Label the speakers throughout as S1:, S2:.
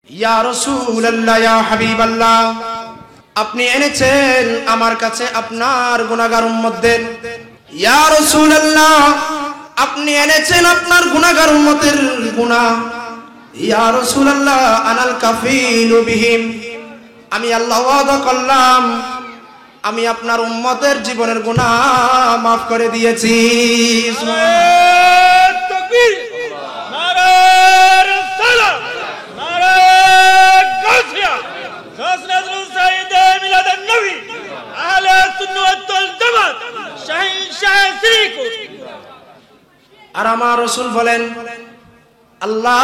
S1: ইয়া রাসূলুল্লাহ ইয়া হাবিবাল্লাহ, আপনি এনেছেন আমার কাছে আপনার গুনাহগার উম্মতদের। ইয়া রাসূলুল্লাহ, আপনি এনেছেন আপনার গুনাহগার উম্মতের গুনাহ। ইয়া রাসূলুল্লাহ, আনাল কাফিলু বিহিম, আমি আল্লাহ ওয়াদা করলাম আমি আপনার উম্মতের জীবনের গুনাহ মাফ করে দিয়েছি।
S2: তাকবীর, নারে রিসালাত, নারে গাছিয়া, গাছনাজরুল সাইয়্যিদে মিলাদুন নবী, আহলে সুন্নাত ওয়াল জামাত, শাহিনশাহ সিরিকুর।
S1: আর আমার রাসূল বলেন, আল্লাহ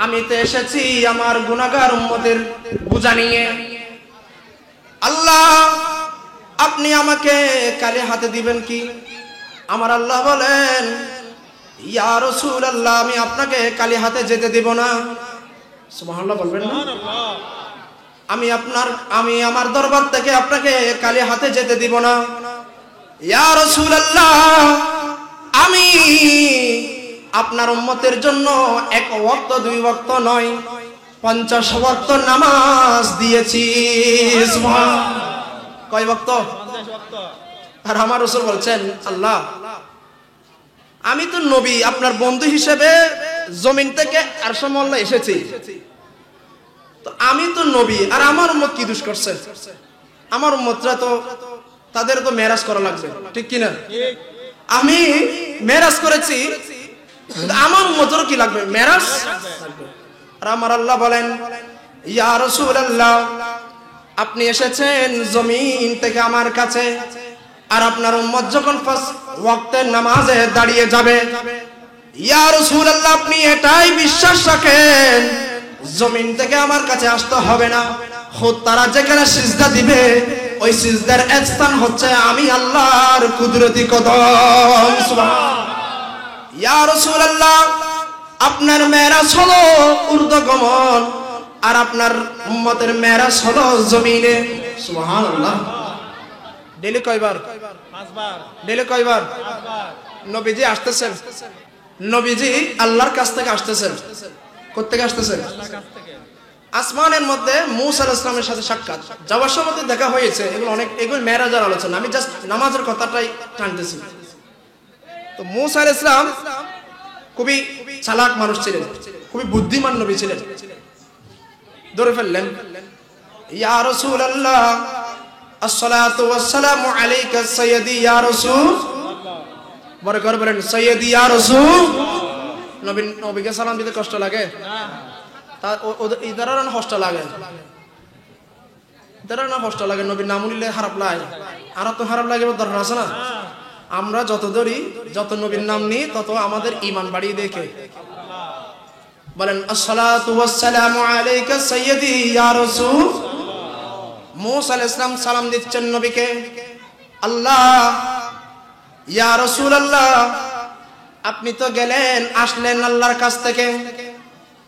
S1: আমি তো এসেছি আমার গুনাহগার উম্মতের বোঝা নিয়ে। আল্লাহ আপনি আমাকে কালে হাতে দিবেন কি? আমার আল্লাহ বলেন, ইয়া রাসূলুল্লাহ, আমি আপনাকে কালি হাতে যেতে দেব না। সুবহানাল্লাহ বলবেন না? আমি আমার দরবার থেকে আপনাকে কালি হাতে যেতে দিব না। ইয়া রাসূলুল্লাহ, আমি আপনার উম্মতের জন্য এক ওয়াক্ত দুই ওয়াক্ত নয় 50 ওয়াক্ত নামাজ দিয়েছি। সুবহানাল্লাহ। কয় ওয়াক্ত?
S2: 50 ওয়াক্ত।
S1: আর আমার রাসূল বলছেন, আল্লাহ আমি তো নবী, আপনার বন্ধু হিসেবে জমিন থেকে আরশ মহল্লা এসেছি, তো আমি তো নবী, আর আমার উম্মত কি দোষ করছে? আমার উম্মতরা তো তাদের তো মেরাজ করা লাগবে, ঠিক কি না?
S2: ঠিক।
S1: আমি মেরাজ করেছি, কিন্তু আমার উম্মতেরও কি লাগবে? মেরাজ। আর আমার আল্লাহ বলেন, ইয়া রাসূলুল্লাহ, আপনি এসেছেন জমিন থেকে আমার কাছে, আর আপনার উম্মত যখন 5 ওয়াক্তের নামাজে দাঁড়িয়ে যাবে, ইয়া রাসূলুল্লাহ, আপনি এটাই বিশ্বাস রাখেন জমিন থেকে আমার কাছে আসতে হবে না, খুদ তারা যেখানে সিজদা দিবে ওই সিজদার স্থান হচ্ছে আমি আল্লাহর কুদরতি কদম। সুবহানাল্লাহ। ইয়া রাসূলুল্লাহ, আপনার মেরাজ হলো ঊর্ধ্বগমন, আর আপনার উম্মতের মেরাজ হলো জমিনে। সুবহানাল্লাহ। ডেলি কয়বার?
S2: 5 বার।
S1: ডেলি কয়বার?
S2: 5 বার।
S1: নবীজি আসতেছেন, নবীজি আল্লাহর কাছ থেকে আসতেছেন। কোথা থেকে আসতেছেন?
S2: আল্লাহর কাছ থেকে।
S1: আসমানের মধ্যে মূসা আলাইহিস সালামের সাথে সাক্ষাৎ, যাওয়ার সময় তো দেখা হয়েছে, এগুলো মেরাজের আলোচনা, আমি জাস্ট নামাজের কথাটাই টানতেছি। তো মূসা আলাইহিস সালাম খুবই চালাক মানুষ ছিলেন, খুবই বুদ্ধিমান নবী ছিলেন। ধরে ফেললেন, ইয়া রাসূলুল্লাহ, আসসালাতু ওয়াসসালামু আলাইকা সাইয়্যিদি ইয়া রাসূল। বড় করে বলেন, সাইয়্যিদি ইয়া রাসূল। নবীকে সালাম দিতে কষ্ট লাগে
S2: না।
S1: তা ইদারা না কষ্ট লাগে, ইদারা না কষ্ট লাগে, নবীর নাম নিলে খারাপ লাগে। আর তো খারাপ লাগে দরকার আছে না? আমরা যত নবীর নাম নিই তত আমাদের ঈমান বাড়িয়ে দেখে। বলেন, আসসালাতু ওয়াসসালামু আলাইকা সাইয়্যিদি ইয়া রাসূল। মূসা আলাইহিস সালাম সালাম দিচ্ছেন নবীকে, আল্লাহ ইয়া রাসূলুল্লাহ, আপনি তো গেলেন, আসলেন আল্লাহর কাছ থেকে,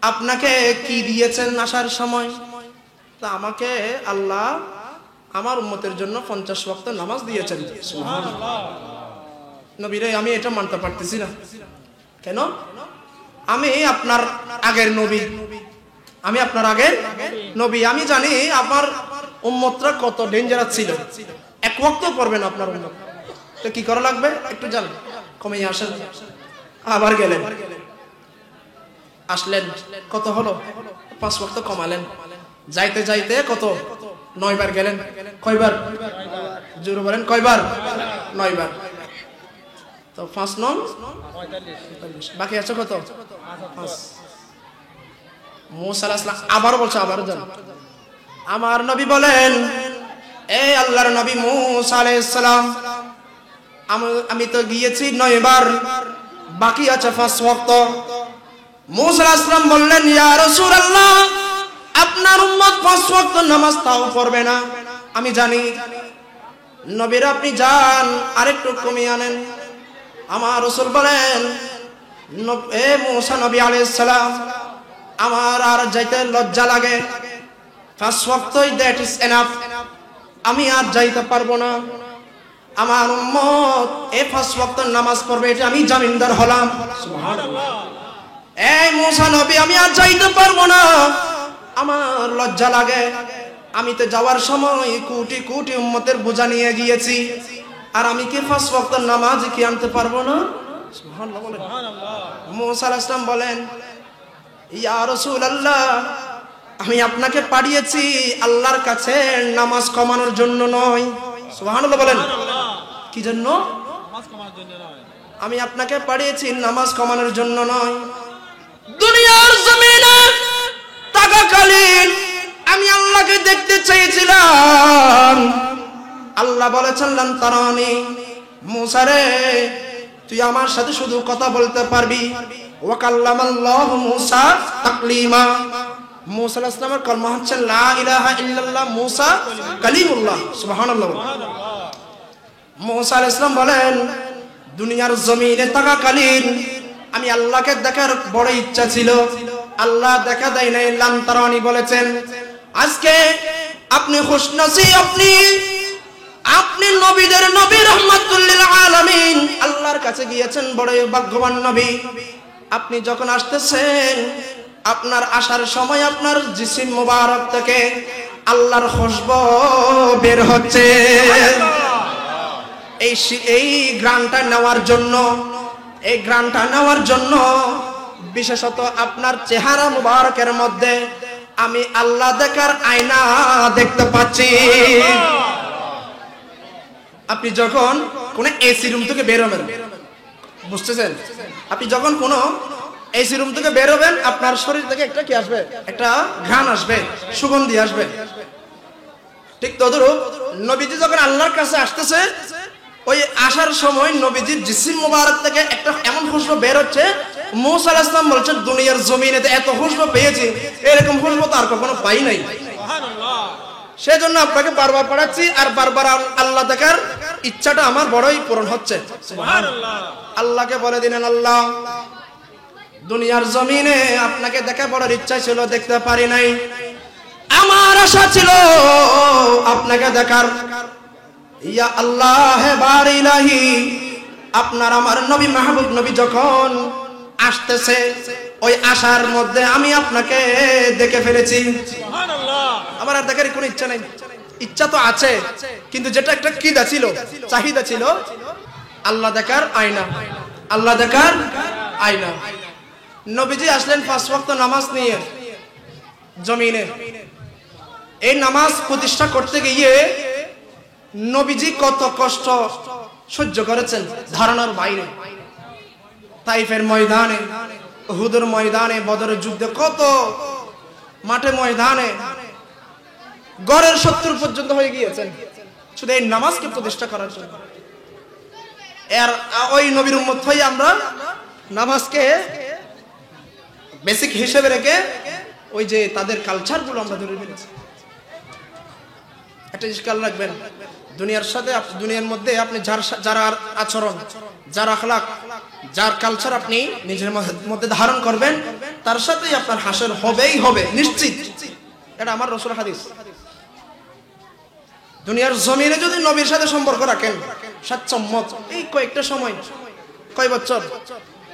S1: আপনাকে কি দিয়েছেন আসার সময়? তা আমাকে আল্লাহ আমার উম্মতের জন্য 50 ওয়াক্ত নামাজ দিয়েছেন। সুবহানাল্লাহ। নবী রে, আমি এটা মানতে পারতেছি না। কেন? আমি আপনার আগের নবী, আমি আপনার আগের নবী, আমি জানি আমার উম্মতরা কত ডেঞ্জারাস ছিল, এক ওয়াক্ত পড়বেন আপনার উম্মত, তো কি করা লাগবে একটু জানেন, কমে আসেন। আবার গেলেন, আসলেন, কত হলো? 5 ওয়াক্ত কমালেন, যাইতে যাইতে কত? 9 বার গেলেন। কয়বার? জোরে বলেন, কয়বার? 9 বার। তো 5 9 45, বাকি আছে কত? 5। মূসা আলাইহিস সালাম আবার বলছে, আবার যান। আমার নবী বলেন, এই আল্লাহর নবী মূসা আলাইহিস সালাম, আমি তো গিয়েছি 9 বার, বাকি আছে 5 ওয়াক্ত। মূসা আলাইহিস সালাম বললেন, ইয়া রাসূলুল্লাহ, আপনার উম্মত 5 ওয়াক্ত নামাজ তাও পড়বে না, আমি জানি। নবীরা আপনি যান, আরেকটু কমিয়ে আনেন। আমার রাসূল বলেন, এ মূসা নবী আলাইহিস সালাম, আমার আর যাইতে লজ্জা লাগে, 5 ওয়াক্তই দ্যাট ইজ এনাফ, আমি আর যাইতে পারবো না। আমার উম্মত এই 5 ওয়াক্ত নামাজ পড়বে, এটা আমি জামিনদার হলাম। সুবহানাল্লাহ। এই মুসা নবী, আমি আর যাইতে পারবো না, আমার লজ্জা লাগে। আমি তো যাওয়ার সময় কোটি কোটি উম্মতের বোঝা নিয়ে গিয়েছি, আর আমি কি 5 ওয়াক্ত নামাজ কি আনতে পারবো না? সুবহানাল্লাহ বলেন। মুসা আলাইহিস সালাম বলেন, ইয়া রাসূলুল্লাহ, আমি আপনাকে পাঠিয়েছি আল্লাহর কাছে নামাজ কমানোর জন্য নয়। সুবহানাল্লাহ বলেন। কি জন্য?
S2: নামাজ কমানোর জন্য নয়।
S1: আমি আপনাকে পাঠিয়েছি নামাজ কমানোর জন্য নয়। দুনিয়ার জমিনে থাকাকালীন আমি আল্লাহকে দেখতে চেয়েছিলাম। আল্লাহ বলেছেন লান তারানি, মুসা রে তুই আমার সাথে শুধু কথা বলতে পারবি। ওয়া কাল্লামাল্লাহু মুসা তাকলিমা। মুসা আলাইহিস সালামের কলমা হচ্ছে লা ইলাহা ইল্লাল্লাহ, মুসা কালিমুল্লাহ। সুবহানাল্লাহ। মুসা আলাইহিস সালাম বলেন, দুনিয়ার জমিনে থাকাকালীন আমি আল্লাহকে দেখার বড় ইচ্ছা ছিল, আল্লাহ দেখা দেয় নাই। লান তারানি বলেছেন। আজকে আপনি খুশনসিব, আপনি নবীদের নবী, রাহমাতুল লিল আলামিন, আল্লাহর কাছে গিয়েছেন, বড় ভাগ্যবান নবী। আপনি যখন আসতেছেন, আপনার আসার সময় আপনার জিসিম মুবারক থেকে আল্লাহর খুশবু বের হচ্ছে। এই গ্রানটা নেওয়ার জন্য, এই গ্রানটা নেওয়ার জন্য বিশেষত আপনার চেহারা মুবারকের মধ্যে আমি আল্লাহ দেখার আয়না দেখতে পাচ্ছি। আপনি যখন কোন এসি রুম থেকে বের হবেন, বুঝতেছেন? আপনি যখন কোন এসি রুম থেকে বের হবেন, আপনার শরীর থেকে একটা কি আসবে? একটা ঘ্রাণ আসবে, সুগন্ধি আসবে। ঠিক তদ্রূপ নবীজি যখন আল্লাহর কাছে আসতেছে, ওই আসার সময় নবীজির জিসিম মুবারক থেকে একটা এমন খুশবু বের হচ্ছে। মুসা আলাইহিস সালাম বলছেন, দুনিয়ার জমিনে এত খুশবু পেয়েছি, এরকম খুশবু তো আর কখনো পাই নাই।
S2: সুবহানাল্লাহ।
S1: সেজন্য আপনাকে বারবার পড়াচ্ছি, আর বারবার আল্লাহ দেখার ইচ্ছাটা আমার বড়ই পূরণ হচ্ছে।
S2: সুবহানাল্লাহ।
S1: আল্লাহকে বলে দিলেন, আল্লাহ দুনিয়ার জমিনে আপনাকে দেখা বড়ার ইচ্ছা ছিল, দেখতে পারি নাই। আমার আশা ছিল আপনাকে দেখার। ইয়া আল্লাহ বারি ইলাহি, আপনার আমার নবী মাহবুব নবী যখন আসতেছে, ওই আশার মধ্যে আমি আপনাকে দেখে ফেলেছি।
S2: সুবহানাল্লাহ।
S1: আমার আর দেখার কোনো ইচ্ছা নাই। ইচ্ছা তো আছে, কিন্তু যেটা একটা কিদা ছিল, চাহিদা ছিল, আল্লাহ দেখার আয়না, আল্লাহ দেখার আয়না। নবীজি আসলেন 5 ওয়াক্ত নামাজ নিয়ে জমিনে। এই নামাজ প্রতিষ্ঠা করতে গিয়ে নবীজি কত কষ্ট সহ্য করেছেন ধারণার বাইরে। তাইফের ময়দানে, উহুদের ময়দানে, বদরের যুদ্ধে, কত মাঠে ময়দানে গড়ের 70 পর্যন্ত হয়ে গিয়েছেন শুধু এই নামাজকে প্রতিষ্ঠা করার জন্য। এর ওই নবীর উম্মত হয়ে আমরা নামাজকে বেসিক হিসেবে রেখে ওই যে তাদের কালচার গুলো আমরা ধরে ফেলেছি। একটা জিনিস খেয়াল রাখবেন, দুনিয়ার সাথে, দুনিয়ার মধ্যে আপনি যার আচরণ, যার আখলাক, যার কালচার আপনি নিজের মধ্যে ধারণ করবেন, তার সাথেই আপনার হাসর হবেই হবে, নিশ্চিত। এটা আমার রাসূল হাদিস। দুনিয়ার জমিনে যদি নবীর সাথে সম্পর্ক রাখেন, স্বাচ্ছম্মত, এই কয়েকটা সময়, কয় বছর,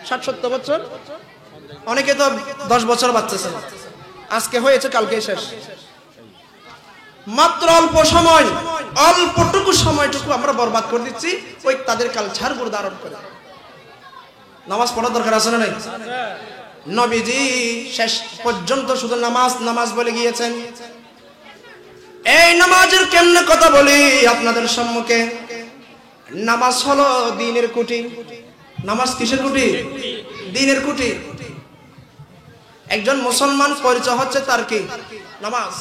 S1: 60-70 বছর, অনেকে তো 10 বছর বাঁচতেছে, আজকে হয়েছে কালকে শেষ। মাত্র অল্প সময়, অল্পটুকু সময়টুকু আমরা বরবাদ করে দিচ্ছি ওই তাদের কালচার গুলো ধারণ করে। নামাজ পড়ার দরকার আছে না নাই? নবীজি শেষ পর্যন্ত শুধু নামাজ নামাজ বলে গিয়েছেন। এই নামাজের কেমনে কথা বলি আপনাদের সম্মুখে। নামাজ হলো দ্বীনের কুটি। নামাজ কিসের কুটি? দ্বীনের কুটি। একজন মুসলমান পরিচয় হচ্ছে তার কি? নামাজ।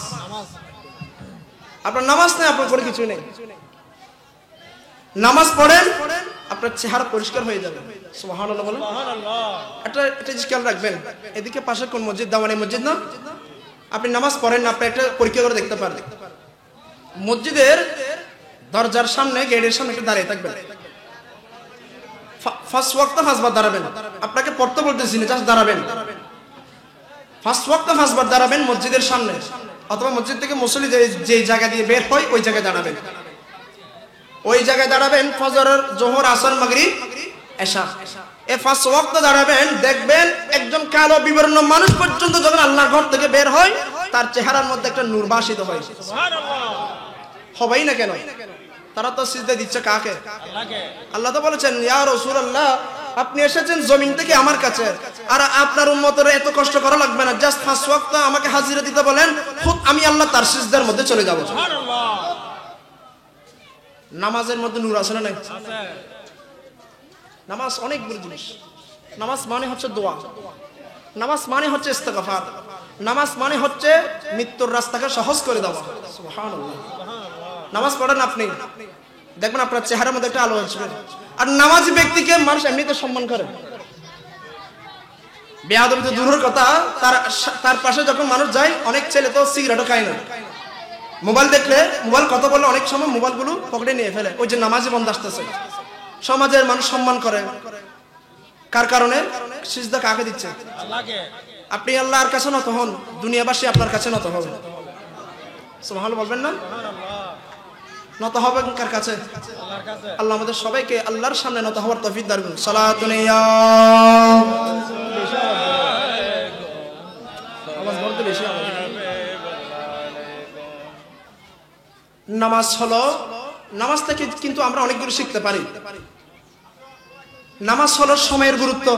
S1: আপনার নামাজ নেই, আপনার পরে কিছু নেই। নামাজ পড়েন, আপনার চেহারা পরিষ্কার হয়ে যাবে। সুবহানাল্লাহ বলেন। একটা খেয়াল রাখবেন, এদিকে পাশে কোন মসজিদ? দাওয়ানি মসজিদ না? আপনি নামাজ পড়েন না, আপনি একটা পরীক্ষা করে দেখতে পারেন। মসজিদের দরজার সামনে, গেটের সামনে একটু দাঁড়িয়ে থাকবেন। 5 ওয়াক্ত 5 বার দাঁড়াবেন। আপনাকে পড়তে বলতেছি না, জাস্ট দাঁড়াবেন। 5 ওয়াক্ত 5 বার দাঁড়াবেন মসজিদের সামনে, অথবা মসজিদ থেকে মুসল্লি যে জায়গা দিয়ে বের হয় ওই জায়গায় দাঁড়াবেন। ওই জায়গায় দাঁড়াবেন ফজর, জোহর, আসর, মাগরিব, এশা। এই 5 ওয়াক্ত দাঁড়াবেন, দেখবেন একজন কালো বিবর্ণ মানুষ পর্যন্ত যখন আল্লাহর ঘর থেকে বের হয় তার চেহারার মধ্যে একটা নূর ভাসিত হয়।
S2: সুবহানাল্লাহ।
S1: হবেই না কেন? তারা তো সিজদা দিচ্ছে কাকে?
S2: আল্লাহকে।
S1: আল্লাহ তো বলেছেন, ইয়া রাসূলুল্লাহ, আপনি এসেছেন জমিন থেকে আমার কাছে, আর আপনার উম্মতের এত কষ্ট করা লাগবে না, জাস্ট 5 ওয়াক্ত আমাকে হাজিরা দিতে বলেন, খুব আমি আল্লাহ তার সিজদার মধ্যে চলে যাব।
S2: সুবহানাল্লাহ।
S1: নামাজের মধ্যে নূর আছে না নাই?
S2: আছে।
S1: নামাজ অনেক বড় জিনিস। নামাজ মানে হচ্ছে দোয়া, নামাজ মানে হচ্ছে ইস্তেগফার, নামাজ মানে হচ্ছে মৃত্যুর রাস্তাকে সহজ করে দেওয়া। সুবহানাল্লাহ। নামাজ পড়েন আপনি, দেখবেন আপনার চেহারার মধ্যে একটা আলো আসবে। আর নামাজি ব্যক্তিকে মানুষ এমনিতে সম্মান করে। বেয়াদবি তো দূরের কথা, তার পাশে যখন মানুষ যায়, অনেক ছেলে তো সিগারেটও খায় না, মোবাইল দেখলে, মোবাইল কথা বললে অনেক সময় মোবাইলগুলো পকেটে নিয়ে ফেলে। ওই যে নামাজি বন্ধ আসতেছে, সমাজের মানুষ সম্মান করে কার কারণে? সিজদা কাকে দিচ্ছে?
S2: আল্লাহকে।
S1: আপনি আল্লাহর কাছে নত হন, দুনিয়াবাসী আপনার কাছে নত হবে। সুবহানাল্লাহ বলবেন না? নত হবে কার কাছে?
S2: আল্লাহর কাছে।
S1: আল্লাহ আমাদের সবাইকে আল্লাহর সামনে নত হওয়ার তৌফিক দান করুন। সালাতুন ইয়া আওয়াজ বলতে বেশি আওয়াজ। নামাজ হলো, নামাজ থেকে কিন্তু আমরা অনেকগুলো শিখতে পারি। নামাজ হলো সময়ের গুরুত্ব।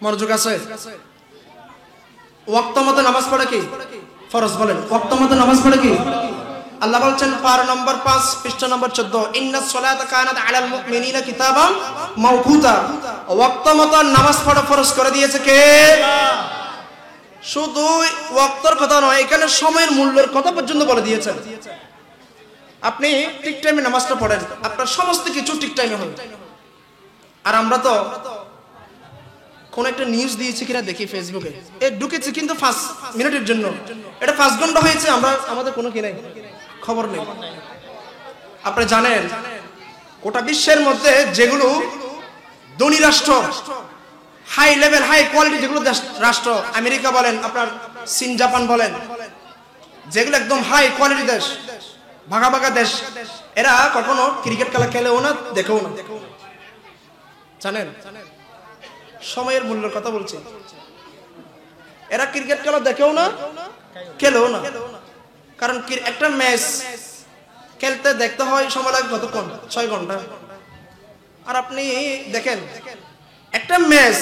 S1: মনোযোগ আছে? ওয়াক্ত মতো নামাজ পড়ে কি ফরজ? বলেন, ওয়াক্ত মতো নামাজ পড়ে কি? আল্লাহ বলছেন পারা নম্বর 5 পৃষ্ঠা নম্বর 14, ইন্নাস সালাতা কানাত আলাল মুমিনিনা কিতাবাম মাওকুতা। ওয়াক্ত মতো নামাজ পড়া ফরজ করে দিয়েছে কে? শুধু ওয়াক্তর কথা নয়, এখানে সময়ের মূল্যের কথা পর্যন্ত বলে দিয়েছেন। আপনি ঠিক টাইমে নামাজটা পড়েন, আপনার সমস্ত কিছু ঠিক টাইমে হবে। আর আমরা তো কোন একটা নিউজ দিয়েছি কিনা দেখি ফেসবুকে, ঢুকেছি কিন্তু 5 মিনিটের জন্য, এটা 5 ঘন্টা হয়েছে, আমরা আমাদের কোনো কি নাই, খবর নেই। আপনি জানেন গোটা বিশ্বের মধ্যে যেগুলো ধনী রাষ্ট্র, হাই লেভেল হাই কোয়ালিটি যেগুলো রাষ্ট্র, আমেরিকা বলেন, আপনার চীন জাপান বলেন, যেগুলো একদম হাই কোয়ালিটি দেশ, ভাগা ভাগা দেশ, এরা কখনো ক্রিকেট খেলা খেলেও না, দেখেও না। জানেন, সময়ের মূল্যের কথা বলছি। এরা ক্রিকেট খেলা দেখেও না, খেলেও না। কারণ একটা ম্যাচ খেলতে দেখতে হয় সময় লাগে কতক্ষণ? 6 ঘন্টা। আর আপনি দেখেন একটা ম্যাচ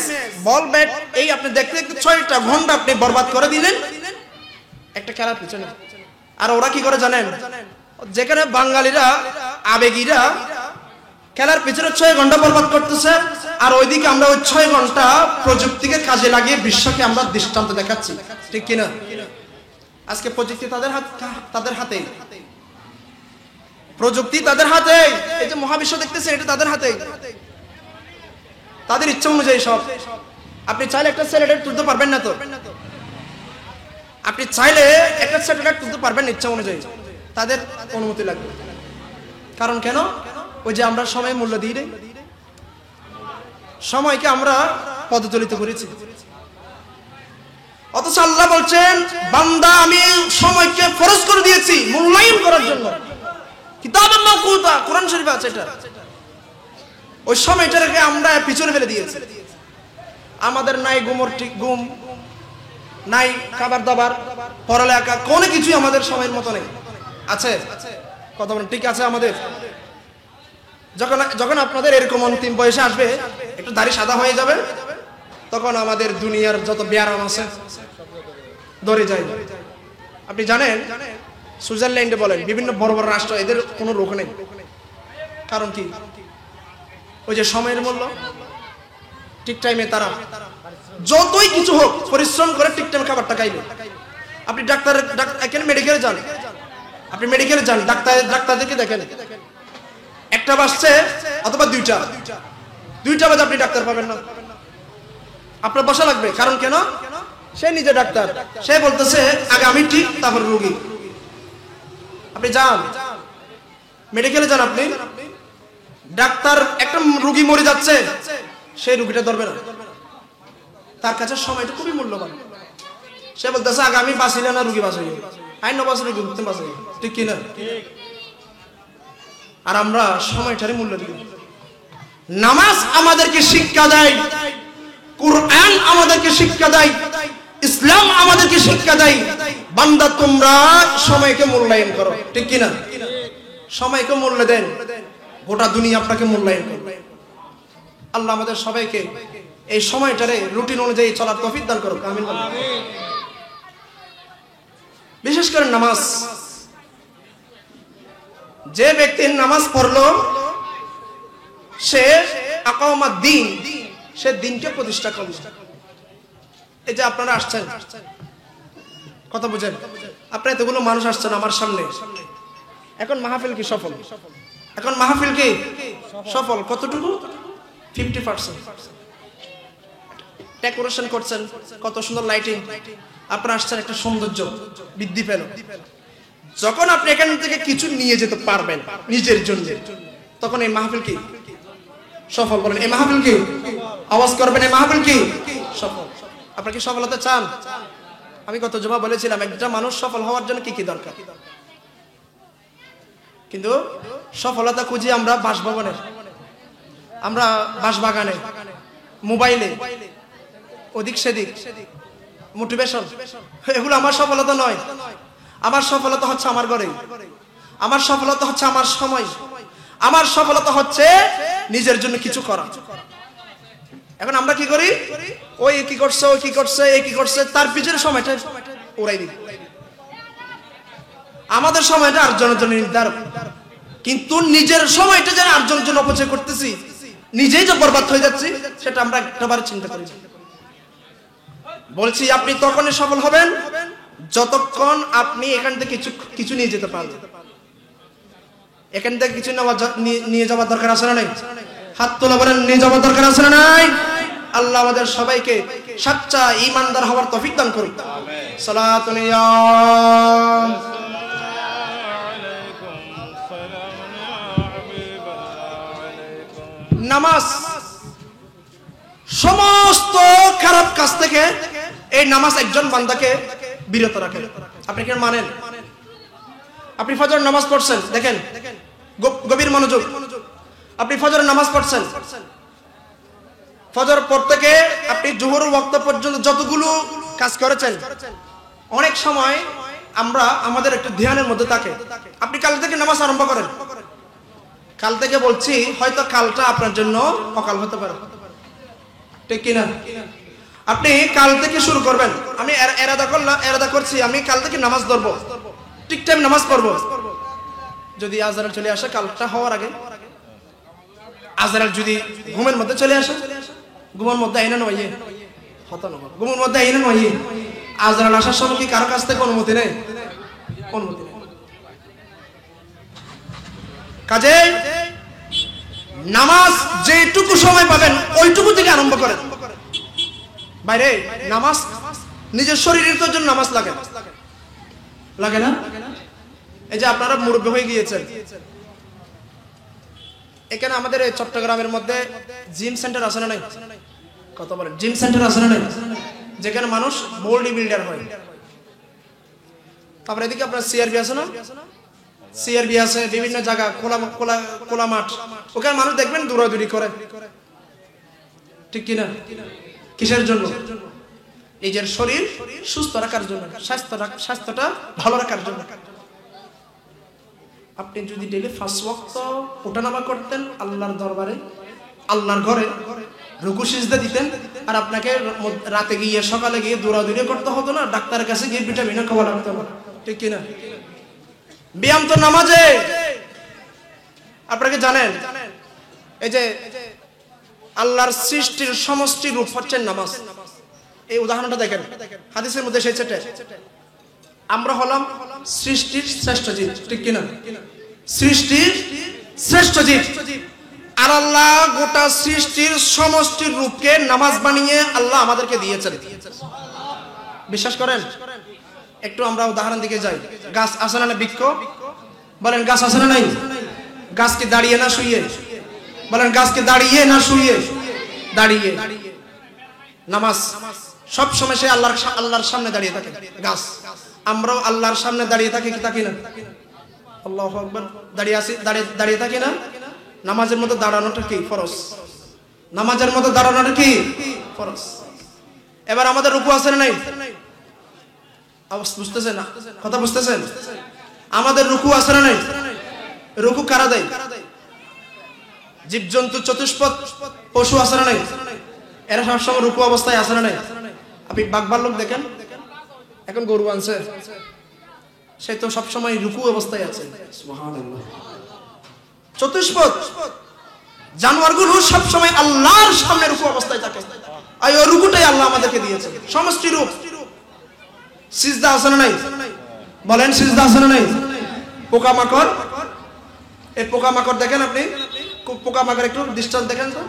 S1: বল ব্যাট এই আপনি দেখতে দেখতে 6টা ঘন্টা আপনি বরবাদ করে দিলেন একটা খেলার পিছনে। আর ওরা কি করে জানেন? যেখানে বাঙালিরা আবেগীরা খেলার পিছনে 6 ঘন্টা বরবাদ করতেছে, আর ওইদিকে আমরা ওই 6 ঘন্টা প্রযুক্তিকে কাজে লাগিয়ে বিশ্বকে আমরা দৃষ্টান্ত দেখাচ্ছি, ঠিক কিনা? আজকে প্রযুক্তি তাদের হাতে, প্রযুক্তি তাদের হাতে। এই যে মহাবিশ্ব দেখতেছেন, এটা তাদের হাতে, তাদের ইচ্ছা অনুযায়ী সব। আপনি চাইলে একটা স্যাটেলাইট তুলতে পারবেন না তো, আপনি চাইলে একটা স্যাটেলাইট তুলতে পারবেন ইচ্ছা অনুযায়ী, তাদের অনুমতি লাগবে। কারণ কেন? ওই যে আমরা সময় মূল্য দিই রে, সময়কে আমরা পদদলিত করেছি। অথচ আল্লাহ বলছেন, বান্দা আমি সময়কে ফরজ করে দিয়েছি মূল্যায়ন করার জন্য। কিতাবাম মাওকুতা, কোরআন শরীফে আছে এটা। ওই সময়টাকে আমরা পিছনে ফেলে দিয়েছি। আমাদের নাই ঘুম, নাই খাবার দাবার, পড়ালেখা, কোনো কিছুই আমাদের সময়ের মতো নেই। আছে কথা বলেন, ঠিক আছে? আমাদের যখন আপনাদের এরকম অন্তিম বয়সে আসবে, একটু দাড়ি সাদা হয়ে যাবে, তখন আমাদের দুনিয়ার যত ব্যায়াম আছে ধরে যায়। আপনি জানেন সুইজারল্যান্ডে বলেন, বিভিন্ন বড় বড় রাষ্ট্র, এদের কোনো রোগ নেই। কারণ কি? ওই যে সময়ের মূল্য, ঠিক টাইমে তারা যতই কিছু হোক পরিশ্রম করে ঠিক টাইমে খাবারটা খাইবে। আপনি এখানে মেডিকেলে যান, আপনি মেডিকেলে যান, ডাক্তারদেরকে দেখেন, 1টা বাজছে অথবা 2টা বাজে আপনি ডাক্তার পাবেন না, আপনার বসা লাগবে। কারণ কেন? সে নিজে ডাক্তার, সে বলতেছে আগে আমি ঠিক, তারপর রোগী। আপনি যান মেডিকেলে যান, আপনি ডাক্তার একটা রোগী মরে যাচ্ছে, সেই রোগীটা ধরবে না, তার কাছে সময়টা খুবই মূল্যবান। সে বলতেছে আগে আমি বাঁচিলে না রোগী বাঁচাই, আইন বাঁচাই, রোগী বাঁচাই, ঠিক কিনা? আর আমরা সময়টারই মূল্য দিই। নামাজ আমাদেরকে শিক্ষা দেয়, কুরআন আমাদেরকে শিক্ষা দেয়, ইসলাম আমাদেরকে শিক্ষা দেয়, বান্দা তোমরা সময়কে মূল্যায়ন করো, ঠিক কি না? সময়কে মূল্য দেন, গোটা দুনিয়া আপনাকে মূল্যায়ন করবে। আল্লাহ আমাদের সবাইকে এই সময়টারে রুটিন অনুযায়ী চলার তৌফিক দান করুক, আমিন। বিশেষ করে নামাজ, যে ব্যক্তি নামাজ পড়লো সে আকামাত দ্বীন, সে দ্বীনকে প্রতিষ্ঠা করলো। এই যে আপনারা আসছেন, কথা বুঝেন, আপনারা এতগুলো মানুষ আসছেন আমার সামনে, এখন মাহফিল কি সফল? এখন মাহফিল কি সফল? কতটুকু? 50%। ডেকোরেশন করছেন, কত সুন্দর লাইটিং, আপনারা আসছেন, একটা সৌন্দর্য বৃদ্ধি পেল। যখন আপনি এখান থেকে কিছু নিয়ে যেতে পারবেন নিজের জন্য, তখন এই মাহফিল কি সফল? বলেন, এই মাহফিল কি? আওয়াজ করবেন, এই মাহফিল কি সফল? আপনারা কি সফলতা চান? আমি গত জুমা বলেছিলাম একটা মানুষ সফল হওয়ার জন্য কি কি দরকার, কিন্তু সফলতা খুঁজি আমরা বাসভবনে, আমরা বাসবাগানে, মোবাইলে, ওদিক সেদিক, মোটিভেশন, এগুলো আমার সফলতা নয়। আমার সফলতা হচ্ছে আমার ঘরে, আমার সফলতা হচ্ছে আমার সময়, আমার সফলতা হচ্ছে নিজের জন্য কিছু করা। এখন আমরা কি করি? ওই কি করছে, ওই কি করছে, এই কি করছে, তার পিছনে সময়টা উড়াই দিই। আমাদের সময়টা আরেকজনের জন্য নির্ধারণ, কিন্তু নিজের সময়টা যেন আরেকজনের জন্য অপচয় করতেছি, নিজেই যে বরবাদ হয়ে যাচ্ছি, সেটা আমরা একটাবার চিন্তা করি। বলছি আপনি তখনই সফল হবেন যতক্ষণ আপনি এখান থেকে কিছু নিয়ে যেতে পারবেন। এখান থেকে কিছু নিয়ে যাওয়ার দরকার আছে না নাই? হাত তোলা বলেন, নিয়ে যাওয়ার দরকার আছে না নাই? আল্লাহ আমাদের সবাইকে সচ্চা ঈমানদার হওয়ার তৌফিক দান করুন। সালাতুন ইয়া নামাজ সমস্ত খারাপ কাজ থেকে এই নামাজ একজন বান্দাকে বিরত রাখে। আপনি কি মানেন? আপনি ফজর নামাজ পড়ছেন, দেখেন গভীর মনোযোগ, আপনি ফজর নামাজ পড়ছেন, ফজর পর থেকে আপনি জোহর ওয়াক্ত পর্যন্ত যতগুলো কাজ করেছেন, অনেক সময় আমরা আমাদের একটু ধ্যানের মধ্যে থাকে। আপনি কাল থেকে নামাজ আরম্ভ করেন, কাল থেকে বলছি, হয়তো কালটা আপনার জন্য অকাল হতে পারে, ঠিক কিনা? আপনি কাল থেকে শুরু করবেন, আমি এরাদা করছি আমি কাল থেকে নামাজ ধরবো, ঠিক টাইম নামাজ পড়বো। যদি আজরাইল চলে আসে কালটা হওয়ার আগে, আজরাইল যদি ঘুমের মধ্যে চলে আসে, ঘুমের মধ্যে আইনা নয় হতো না, ঘুমের মধ্যে আইনা নয়, আজরাইল আসার সময় কি কারো কাছ থেকে অনুমতি নেই? অনুমতি নেই। কাজে নামাজ যেটুকু সময় পাবেন ওইটুকু থেকে আরম্ভ করেন। বাইরে নামাজ নিজের শরীরের জন্য নামাজ লাগে, লাগে না? এই যে আপনারা মুরব্বী হয়ে গিয়েছেন, এখানে আমাদের এই চট্টগ্রামের মধ্যে জিম সেন্টার আছে না নাই? কত বলেন, জিম সেন্টার আছে না নাই? যেখানে মানুষ বডি বিল্ডার হয়। তারপরে এদিকে আপনার সিআরবি আছে না? সিআরবি আছে, বিভিন্ন জায়গা খোলা মাঠ, ওখানে মানুষ দেখবেন দৌড়াদৌড়ি করে, ঠিক কিনা? কিসের জন্য? নিজের শরীর সুস্থ রাখার জন্য, স্বাস্থ্যটা ভালো রাখার জন্য। আপনি যদি ডেইলি 5 ওয়াক্ত ওঠানামা করতেন আল্লাহর দরবারে, আল্লাহর ঘরে রুকু সিজদা দিতেন, আর আপনাকে রাতে গিয়ে সকালে গিয়ে দৌড়াদৌড়ি করতে হতো না, ডাক্তারের কাছে গিয়ে ভিটামিন খাওয়া লাগতো না, ঠিক কিনা? ব্যায়াম তো নামাজে। আপনাকে জানেন এই যে আল্লাহর সৃষ্টির সমষ্টি রূপ হচ্ছে নামাজ। এই উদাহরণটা দেখেন, হাদিসের মধ্যে এসেছে, আমরা হলাম সৃষ্টির শ্রেষ্ঠ জীব, ঠিক কিনা? সৃষ্টির শ্রেষ্ঠ জীব, আর আল্লাহ গোটা সৃষ্টির সমষ্টির রূপকে নামাজ বানিয়ে আল্লাহ আমাদেরকে দিয়েছেন। বিশ্বাস করেন? একটু আমরা উদাহরণ দিকে যাই। গাছ আছে না বৃক্ষ? বলেন গাছ আছে না নাই? গাছ কি দাঁড়িয়ে না শুয়ে? বলেন গাছ কি দাঁড়িয়ে না শুয়ে? দাঁড়িয়ে। নামাজ সব সময় সে আল্লাহর সামনে দাঁড়িয়ে থাকে। গাছ আমরাও আল্লাহর সামনে দাঁড়িয়ে থাকি কি থাকি না? আল্লাহু আকবার। দাঁড়িয়ে থাকি না? নামাজের মধ্যে দাঁড়ানোটা কি ফরজ, নামাজের মধ্যে দাঁড়ানোটা কি ফরজ। এবার আমাদের রুকু আছে না নাই? বুঝতেছেন না কথা, বুঝতেছেন? আমাদের রুকু আছে না নাই? রুকু কারা দেয়? জীবজন্তু, চতুষ্পদ পশু আছে না নাই? এরা সবসময় রুকু অবস্থায় আছে না নাই? আপনি বাঘবার লোক দেখেন, এখন গরু আনছে, সে তো সবসময় রুকু অবস্থায় আছে। সুবহানাল্লাহ। চতুষ্পদ জানোয়ারগুলো সবসময় আল্লাহর সামনে রুকু অবস্থায় থাকে, আর ওই রুকুটাই আল্লাহ আমাদেরকে দিয়েছে, সমষ্টি রূপ। সিজদা আছে না নাই? বলেন সিজদা আছে না নাই? পোকামাকড়, এই পোকামাকড় দেখেন আপনি, পোকামাকড় একটু ডিস্টেন্স দেখেন তো,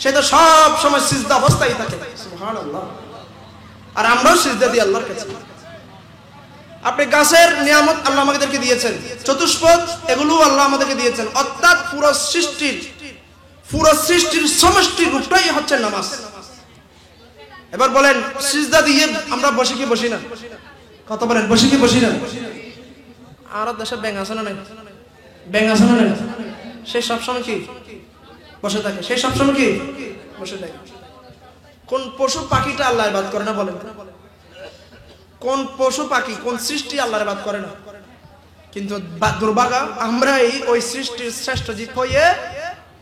S1: সে তো সব সময় সিজদা অবস্থায় থাকে। সুবহানাল্লাহ। আর আমরাও সিজদা দিই আল্লাহর কাছে। আপনি গাছের নিয়ামত আল্লাহ আমাদেরকে দিয়েছেন, চতুষ্পদ এগুলো আল্লাহ আমাদেরকে দিয়েছেন, অর্থাৎ পুরো সৃষ্টির সমষ্টি রূপটাই হচ্ছে নামাজ। এবার বলেন সিজদা দিয়ে আমরা বসে কি বসি না? কত বলেন বসে কি বসি না? আর দেশে ব্যাঙ আছে না নাই? ব্যাঙ আছে না নাই? সে সবসময় কি বসে থাকে, সে সবসময় কি বসে থাকে। কোন পশু পাখিটা আল্লাহ ইবাদত করে না? বলেন কোন পশু পাখি, কোন সৃষ্টি আল্লাহর ইবাদত করে না? কিন্তু দুর্ভাগা আমরাই ওই সৃষ্টির শ্রেষ্ঠ জীব হয়ে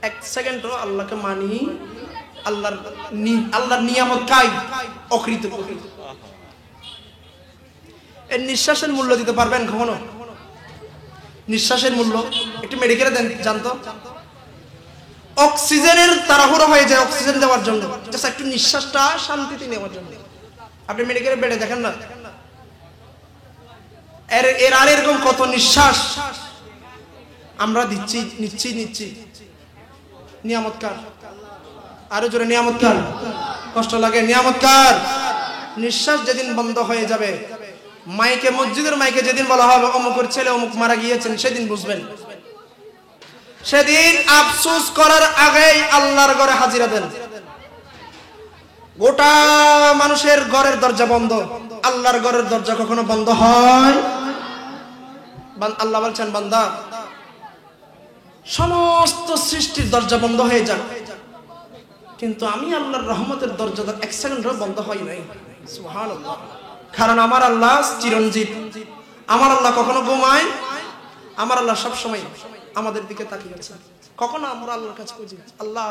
S1: এক সেকেন্ডও আল্লাহকে মানি, আল্লাহর নিয়ামত খাই অকৃত। এর নিঃশ্বাসের মূল্য দিতে পারবেন কখনো? নিঃশ্বাসের মূল্য একটু মেডিকেলে দেন জানতো। অক্সিজেনের তাড়াহুড়ো হয়ে যায় অক্সিজেন দেওয়ার জন্য, জাস্ট একটু নিঃশ্বাসটা শান্তিতে নেওয়ার জন্য। আপনি মেডিকেলে বেডে দেখেন না, এর আর এরকম কত নিঃশ্বাস আমরা দিচ্ছি, নিচ্ছি। নিয়ামত কার? আরো জোরে নিয়ামত কার? কষ্ট লাগে, নিয়ামত কার? নিঃশ্বাস যেদিন বন্ধ হয়ে যাবে, মাইকে, মসজিদের মাইকে যেদিন বলা হবে অমুকের ছেলে অমুক মারা গিয়েছেন, সেদিন বুঝবেন। সেদিন আফসোস করার আগেই আল্লাহর ঘরে হাজিরা দেন। গোটা মানুষের ঘরের দরজা বন্ধ, আল্লাহর ঘরের দরজা কখনো বন্ধ হয়? আল্লাহ বলছেন বান্দা সমস্ত সৃষ্টির দরজা বন্ধ হয়ে যাক, কিন্তু আমি আল্লাহর রহমতের দরজা এক সেকেন্ডও বন্ধ হয় নাই। সুবহানাল্লাহ। কারণ আমার আল্লাহ চিরঞ্জীব, আমার আল্লাহ কখনো ঘুমায়, আমার আল্লাহ সবসময় আমাদের দিকে তাকিয়ে আছে। কখনো আমরা আল্লাহর কাছে খুঁজি, আল্লাহ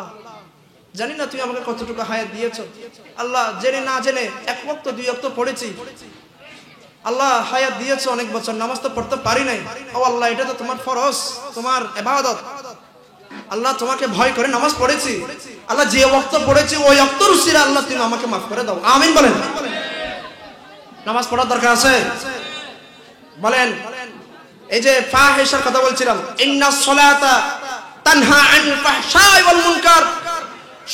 S1: জানি না তুমি আমাকে কতটুকু হায়াত দিয়েছো, আল্লাহ জেনে না জেনে এক ওয়াক্ত দুই ওয়াক্ত পড়েছি, আল্লাহ হায়াত দিয়েছো অনেক বছর, নামাজ তো পড়তে পারি নাই, ও আল্লাহ এটা তো তোমার ফরজ, তোমার ইবাদত, আল্লাহ তোমাকে ভয় করে নামাজ পড়েছি, আল্লাহ যে ওয়াক্ত পড়েছি ওই ওয়াক্তের উসিলা আল্লাহ তুমি আমাকে মাফ করে দাও, আমিন বলেন। নামাজ পড়ার দরকার আছে? বলেন এই যে ফাহিশার কথা বলছিলাম, ইন্নাস সালাতা তানহা আনিল ফাহশাই ওয়াল মুনকার,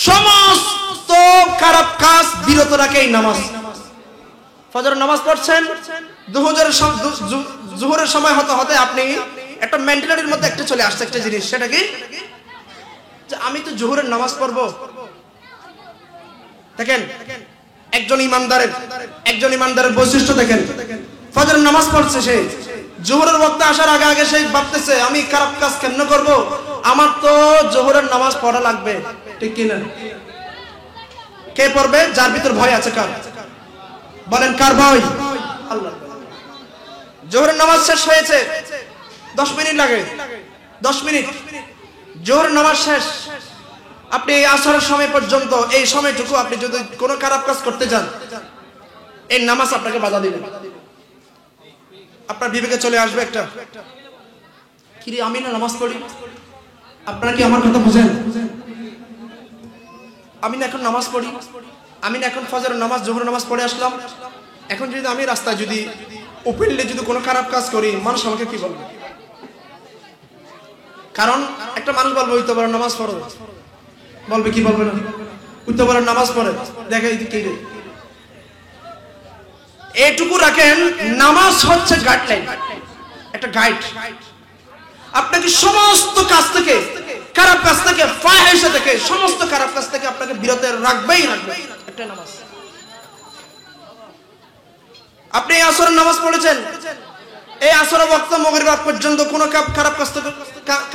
S1: সমস্ত খারাপ কাজ বিরত রাখে এই নামাজ। ফজর নামাজ পড়ছেন, জোহরের সময় হতে হতে আপনি একটা মেন্টালিটির মধ্যে একটা চলে আসছে একটা জিনিস, সেটা কি যে আমি তো জোহরের নামাজ পড়বো। দেখেন একজন ইমানদারের বৈশিষ্ট্য দেখেন, ফজরের নামাজ পড়ছে, সে জোহরের ওয়াক্ত আসার আগে আগে সে ভাবতেছে আমি খারাপ কাজ কেন করব, আমার তো জোহরের নামাজ পড়া লাগবে, ঠিক কি না? কে পড়বে? যার ভিতর ভয় আছে। কার? বলেন কার ভয়? আল্লাহ। জোহরের নামাজ শেষ হয়েছে, 10 মিনিট লাগে, 10 মিনিট জোহরের নামাজ শেষ, আপনি আসরের সময় পর্যন্ত এই সময়টুকু আপনি যদি কোনো খারাপ কাজ করতে যান, এই নামাজ আপনাকে বাধা দিবে। আপনার বিবেকে চলে আসবে একটা, কি রে আমি না নামাজ পড়ি, আপনারা কি আমার কথা বুঝেন? আমি না এখন নামাজ পড়ি, আমি না এখন ফজরের নামাজ জোহরের নামাজ পড়ে আসলাম, এখন যদি আমি রাস্তায় যদি ওপেনলি যদি কোনো খারাপ কাজ করি, মানুষ আমাকে কি বলবে? কারণ একটা মানুষ বলবে ওই তো বড় নামাজ পড়ো, বলবে কি বলবে না, ওই তো বড় নামাজ পড়ে, দেখে কি রে। এইটুকু রাখেন, নামাজ হচ্ছে গাইডলাইন, একটা গাইড। আপনাকে সমস্ত কাজ থেকে, খারাপ কাজ থেকে, ফাহিশা থেকে, সমস্ত খারাপ কাজ থেকে আপনাকে বিরত রাখবেই রাখবে একটা নামাজ। আপনি আসরের নামাজ পড়েছেন, এই আসর ওয়াক্ত মাগরিব পর্যন্ত কোন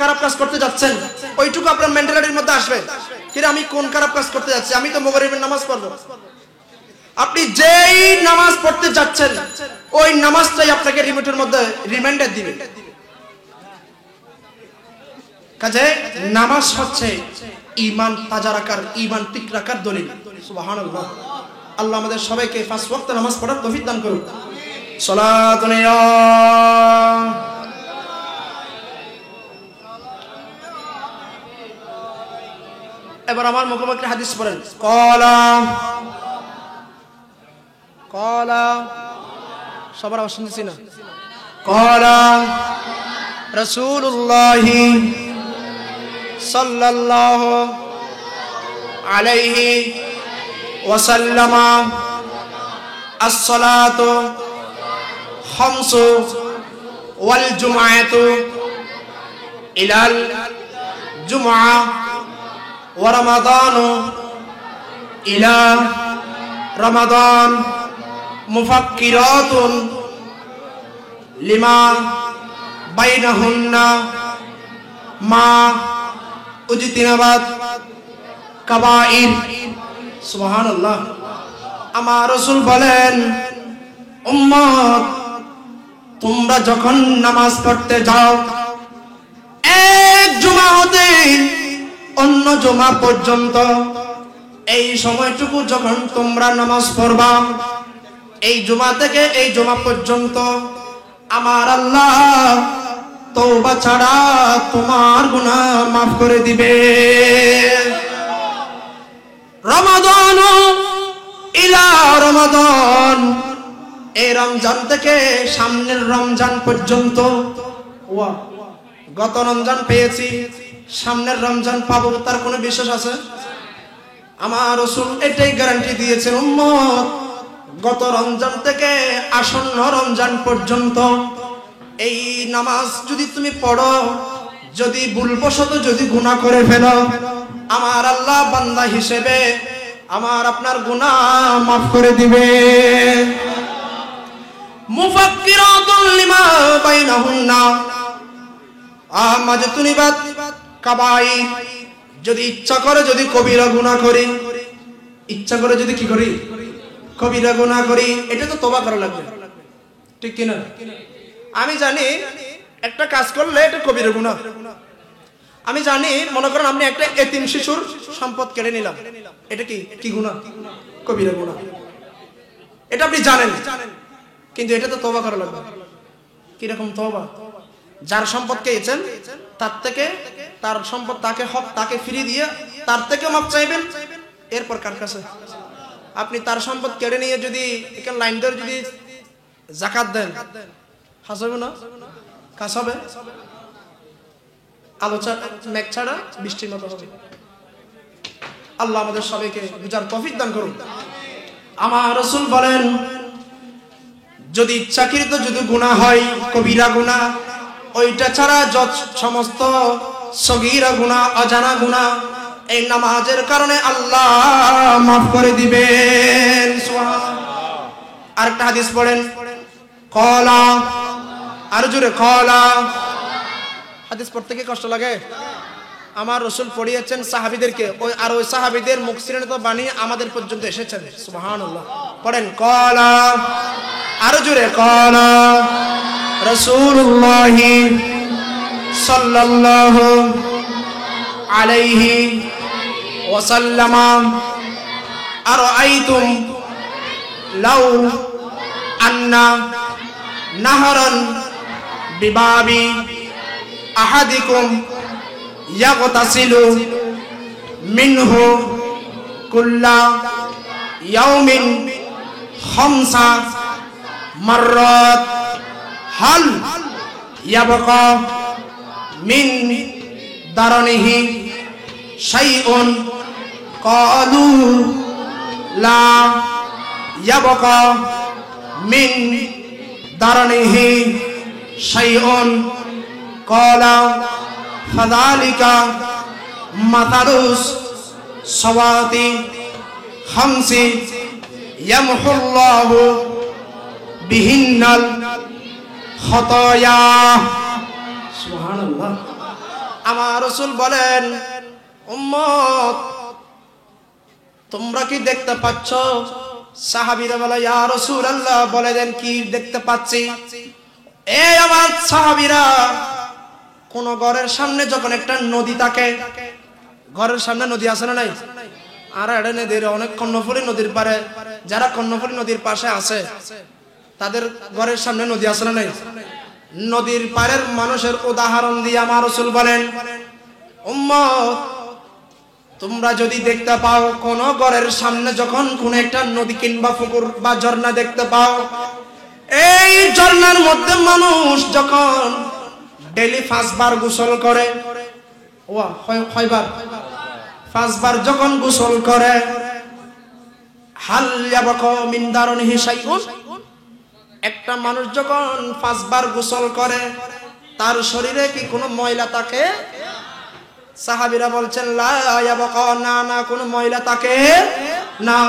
S1: খারাপ কাজ করতে যাচ্ছেন, ওইটুকু আপনার মেন্টালিটির মধ্যে আসবে, কিন্তু আমি কোন খারাপ কাজ করতে যাচ্ছি, আমি তো মাগরিবের নামাজ পড়ব। আপনি যেই নামাজ পড়তে যাচ্ছেন ওই নামাজটাই আপনাকে রিমোটের মধ্যে রিমাইন্ডার দিবে। কাজে নামাজ হচ্ছে ঈমান তাজা রাখার, ঈমান ঠিক রাখার দলিল। সুবহানাল্লাহ। আল্লাহ আমাদের সবাইকে 5 ওয়াক্ত নামাজ পড়ার তৌফিক দান করুন। সালাতুন ইয়া এবার আমার মুখোমুখি হাদিস পড়েন। কলা সবার আওয়াজ শুনতেছি না। কলা রাসূলুল্লাহি সাল্লাল্লাহু আলাইহি ওয়াসাল্লাম as-salatu khamsu wal jum'atu ilal jum'ah wa ramadanu ila ramadan mufakkiratun lima bainahunna ma ujtinabat kabair। সুবহানাল্লাহ। আমার রাসূল বলেন, উম্মত তোমরা যখন নামাজ পড়তে যাও, এক জুমা হতে অন্য জুমা পর্যন্ত এই সময়টুকু যখন তোমরা নামাজ পড়বা, এই জুমা থেকে এই জুমা পর্যন্ত আমার আল্লাহ তওবা ছাড়া তোমার গুনাহ মাফ করে দিবে। রমাদান ইলা রমাদান, এই রমজান থেকে সামনের রমজান পর্যন্ত, গত রমজান পেয়েছি সামনের রমজান পাবো, তার কোনো বিশ্বাস আছে? আমার রাসূল এটাই গ্যারান্টি দিয়েছেন, উম্মত গত রমজান থেকে আসন্ন রমজান পর্যন্ত এই নামাজ যদি তুমি পড়ো, যদি ভুলবশত যদি গুনাহ করে ফেলো, আমার আল্লাহ বান্দা হিসেবে আমার আপনার গুনাহ মাফ করে দিবে। মুফাক্কিরাতুল লিমা বাইনাহুন্না আমাজতুনিবাত কাবাইর, যদি ইচ্ছা করে যদি কবিরা গুনাহ করি, ইচ্ছা করে যদি কি করি কবিরা গুনাহ করি, এটা তো তওবা করা লাগবে, ঠিক কি না? আমি জানি একটা কাজ করলে এটা কবিরা গুনাহ, আমি জানি মনে করেন আপনি একটা এতিম শিশুর সম্পদ কেড়ে নিলাম, এটা কি গুনাহ? কবিরা গুনাহ, এটা আপনি জানেন, কিন্তু এটা তো তওবা করা লাগবে। কি রকম তওবা? যার সম্পদ খেয়েছেন তার থেকে, তার সম্পদ তাকে হক তাকে ফিরিয়ে দিয়ে তার থেকে মাপ চাইবেন, এরপর কার কাছে? আপনি তার সম্পদ কেড়ে নিয়ে যদি এখানে লাইন ধরে যদি যাকাত দেন, হাস হবে না? কাজ হবে? আলোচনা মেঘ ছাড়া বৃষ্টির মতো হবে। আল্লাহ আমাদের সবাইকে বুঝার তৌফিক দান করুন। আমার রাসূল বলেন, যদি ইচ্ছাকৃত যদি গুনাহ হয় কবিরা গুনাহ, ওইটা ছাড়া যত সমস্ত সগীরা গুনাহ অজানা গুনাহ এই নামাজের কারণে আল্লাহ মাফ করে দিবেন। সুবহানাল্লাহ। আরেকটা হাদিস পড়েন, কলা আর জোরে কলা। হাদিস পড়তে কি কষ্ট লাগে? আমার রাসূল পড়িয়েছেন সাহাবীদেরকে, ওই সাহাবীদের মুখ সিরাত বাণী আমাদের পর্যন্ত এসেছেন। সুবহানাল্লাহ। পড়েন কলা আর জোরে কলা রাসূলুল্লাহ সাল্লাল্লাহু আলাইহি ওয়াসাল্লাম আরাআইতুম লাউ আন্না নাহরান বিবাবি আহাদিকুম ইয়াগতাসিলু মিনহু কুল্লা ইয়াউমিন খামসা মাররাত হাল ইয়াবকা মিন দারনিহি শাইউন ক্বালু লা ইয়াবকা মিন দারনিহি শাইউন ক্বালা ফাযালিকা মাতালুস সাওয়াতি খামসি ইয়ামহুল্লাহু বিহিন্নাল খতায়া। সুবহানাল্লাহ। আমার রাসূল বলেন, উম্মত তোমরা কি দেখতে পাচ্ছ? সাহাবীরা বলে, ইয়া রাসূলুল্লাহ, বলে দেন কি দেখতে পাচ্ছি? এই আমার সাহাবীরা, কোন ঘরের সামনে যখন একটা নদী থাকে, ঘরের সামনে নদী আছে না নাই? আর এটা নদীর অনেক কর্ণফুলী নদীর পারে, যারা কর্ণফুলী নদীর পাশে আছে তাদের ঘরের সামনে নদী আছে না নাই? নদীর পারের মানুষের উদাহরণ দিয়ে আমার রাসূল বলেন, উম্মত তোমরা যদি দেখতে পাও কোন ঘরের সামনে যখন কোন একটা নদী কিংবা পুকুর বা ঝর্ণা দেখতে পাও, এই ঝর্ণার মধ্যে মানুষ যখন ডেইলি 5 বার গোসল করে, ওয়া কয়বার? 5 বার যখন গোসল করে, হাল ইয়াবকা মিন দারনিহি শাইউন, একটা মানুষ যখন 5 বার গোসল করে তার শরীরে কি কোনো ময়লা থাকে? সাহাবীরা বলছেন, লা ইয়াবকা, না না, কোনো ময়লা থাকে না।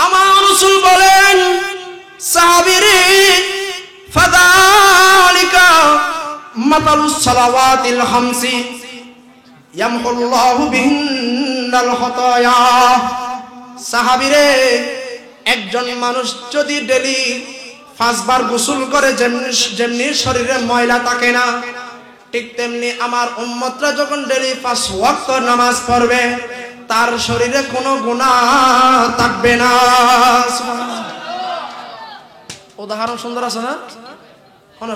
S1: আমার রাসূল বলেন, সাহাবীরে ফাযালিকা মাতালুস সালাওয়াতিল খামসি ইয়ামহুল্লাহু বিহিন্নাল খতায়া। সাহাবীরে, একজন মানুষ যদি ডেইলি 5 বার গোসল করে যেমনি শরীরে ময়লা থাকে না, ঠিক তেমনি আমার উম্মতরা যখন ডেইলি 5 ওয়াক্ত নামাজ পড়বে তার শরীরে কোনো গুনাহ থাকবে না। উদাহরণ সুন্দর আছে না?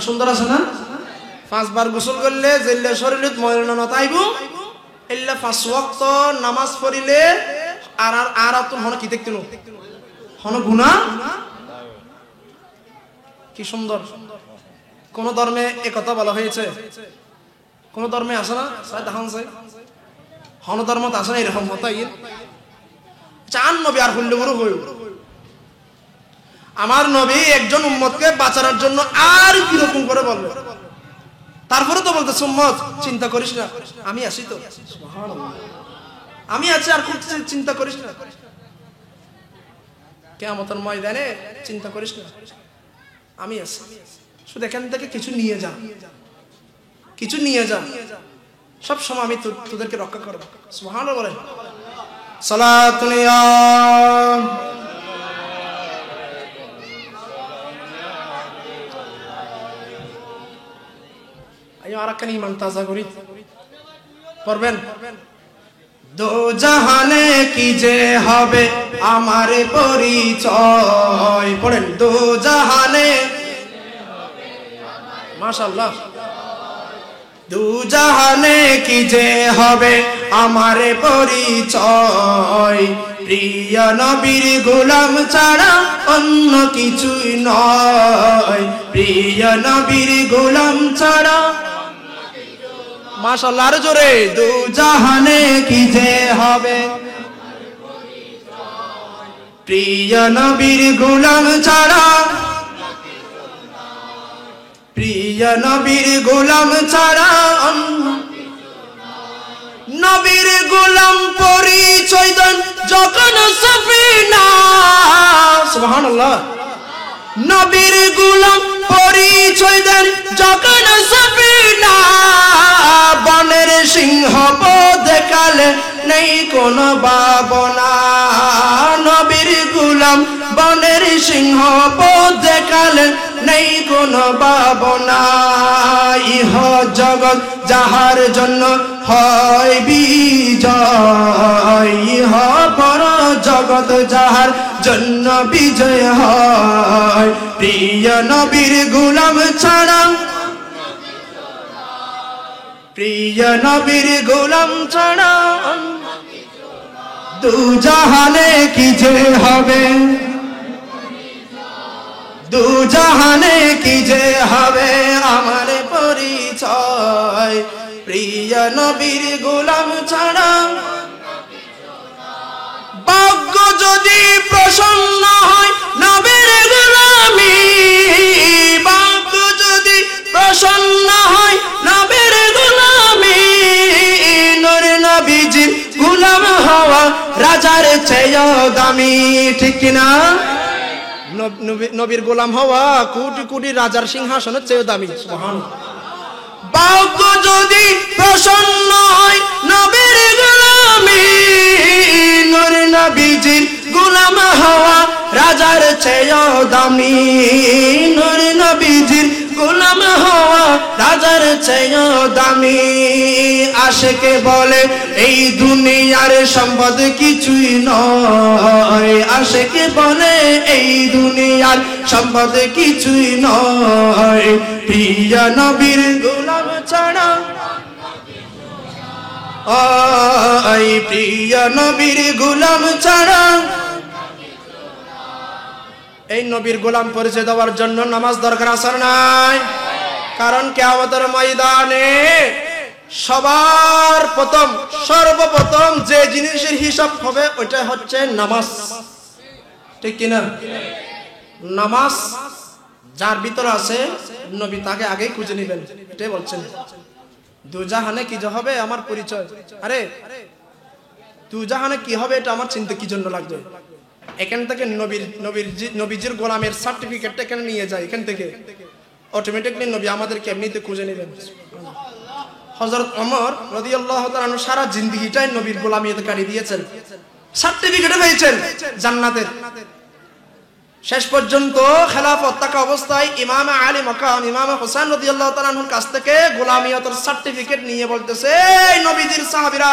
S1: সুন্দর আছে না? 5 বার গোসল করলে যেলে শরীরে ময়লা না তাইব, এল্লা 5 ওয়াক্ত নামাজ পড়িলে আর তো হন কি দেখতে হন গুনাহ। কি সুন্দর! কোন ধর্মে একথা বলা হয়েছে? কোন ধর্মে আছে না? হন ধর্ম আছে না এরকম কথা? চান নবী আর হইল বড় হই, আমার নবী একজন উম্মতকে বাঁচানোর জন্য আর কিরকম করে বলবে, তারপরে তো বলতে, উম্মত চিন্তা করিস না, আমি আছি তো, সুবহানাল্লাহ, আমি আছি, আর খুব চিন্তা করিস না, কিয়ামতের ময়দানে চিন্তা করিস না, আমি আছি, শুধু এখান থেকে কিছু নিয়ে যা, কিছু নিয়ে যা, সব সময় আমি তোদেরকে রক্ষা করব। সুবহানাল্লাহ বলেন। সালাতুন ইয়া আইও আরাকানি ইমান তাজা করি পড়বেন। দো জাহানে কি যে হবে আমার পরিচয়, পড়েন। দো জাহানে, মাশাআল্লাহ, দু জাহানে কি যে হবে আমার পরিচয়, প্রিয় নবীর গোলাম ছাড়া অন্য কিছুই নয়, প্রিয় নবীর গোলাম ছাড়া, মাশাআল্লাহ, আরো জোরে। দু জাহানে কি যে হবে প্রিয় নবীর গোলাম ছাড়া, প্রিয় নবীর গোলাম ছাড়া, নবীর গোলাম পরিচয় দেন যখন সফিনা, সুবহানাল্লাহ, নবীর গোলাম পরিচয় দেন যখন সফিনা, বনের সিংহ দেখালে নেই কোন ভাবনা, নবীর গোলাম বনের সিংহ দেখালে নেই কোন ভাবনা, ইহ জগৎ যাহার জন্য হয় বিজয়, ইহ পর জগৎ যাহার জন্য বিজয় হয়, প্রিয় নবীর গোলাম ছাড়া, প্রিয় নবীর গোলাম ছাড়া, দু জাহানে কি যে হবে, দু জাহানে কি যে হবে আমার পরিচয়, প্রিয় নবীর গোলাম ছাড়া, ভাগ্য যদি প্রসন্ন হয় নবীর গোলামি, ভাগ্য যদি প্রসন্ন হয় নবীর গোলামি, নূর নবীজির গোলাম হওয়া রাজার চেয়েও দামি, ঠিক না? নবীর গোলাম হওয়া কোটি কোটি রাজার সিংহাসনের চেয়ে দামি। সুবহানাল্লাহ। ভাগ্য যদি প্রসন্ন হয় নবীর গোলামি, নূর নবীজির গোলাম হওয়া রাজার চেয়েও দামি, নূর নবীজির গোলাম হওয়া রাজার চেয়েও দামি। আশিকে বলে এই দুনিয়ার সম্পদ কিছুই নয়, আশিকে বলে এই দুনিয়ার সম্পদ কিছুই নয়, প্রিয় নবীর গোলাম ছাড়া, ওই প্রিয় নবীর গোলাম ছাড়া। এই নবীর গোলাম পরিচয় দেওয়ার জন্য নামাজ দরকার আছে না নাই? কারণ কিয়ামতের ময়দানে সবার প্রথম সর্বপ্রথম যে জিনিসের হিসাব হবে ওইটা হচ্ছে নামাজ, ঠিক কিনা? নামাজ যার ভিতর আছে নবী তাকে আগেই খুঁজে নেবেন, এটাই বলছেন। দুজাহানে কি হবে আমার পরিচয়, আরে দুজাহানে কি হবে এটা আমার চিন্তা কি জন্য লাগবে? এখান থেকে নবীজির গোলামের সার্টিফিকেটটা এখানে নিয়ে যায়, এখান থেকে অটোমেটিকলি নবী আমাদেরকে এমনিতে খুঁজে নেবেন। হযরত ওমর রাদিয়াল্লাহু তাআলা আনহু সারা জিন্দেগিটাই নবীর গোলামিতে কাটিয়ে দিয়েছেন, সার্টিফিকেট পেয়েছেন জান্নাতের। শেষ পর্যন্ত খেলাফত থাকা অবস্থায় ইমাম আলী মাকাম ইমাম হোসেন রাদিয়াল্লাহু তাআলা আনহুর কাছ থেকে গোলামিয়তের সার্টিফিকেট নিয়ে বলতেছে, এই নবীজির সাহাবীরা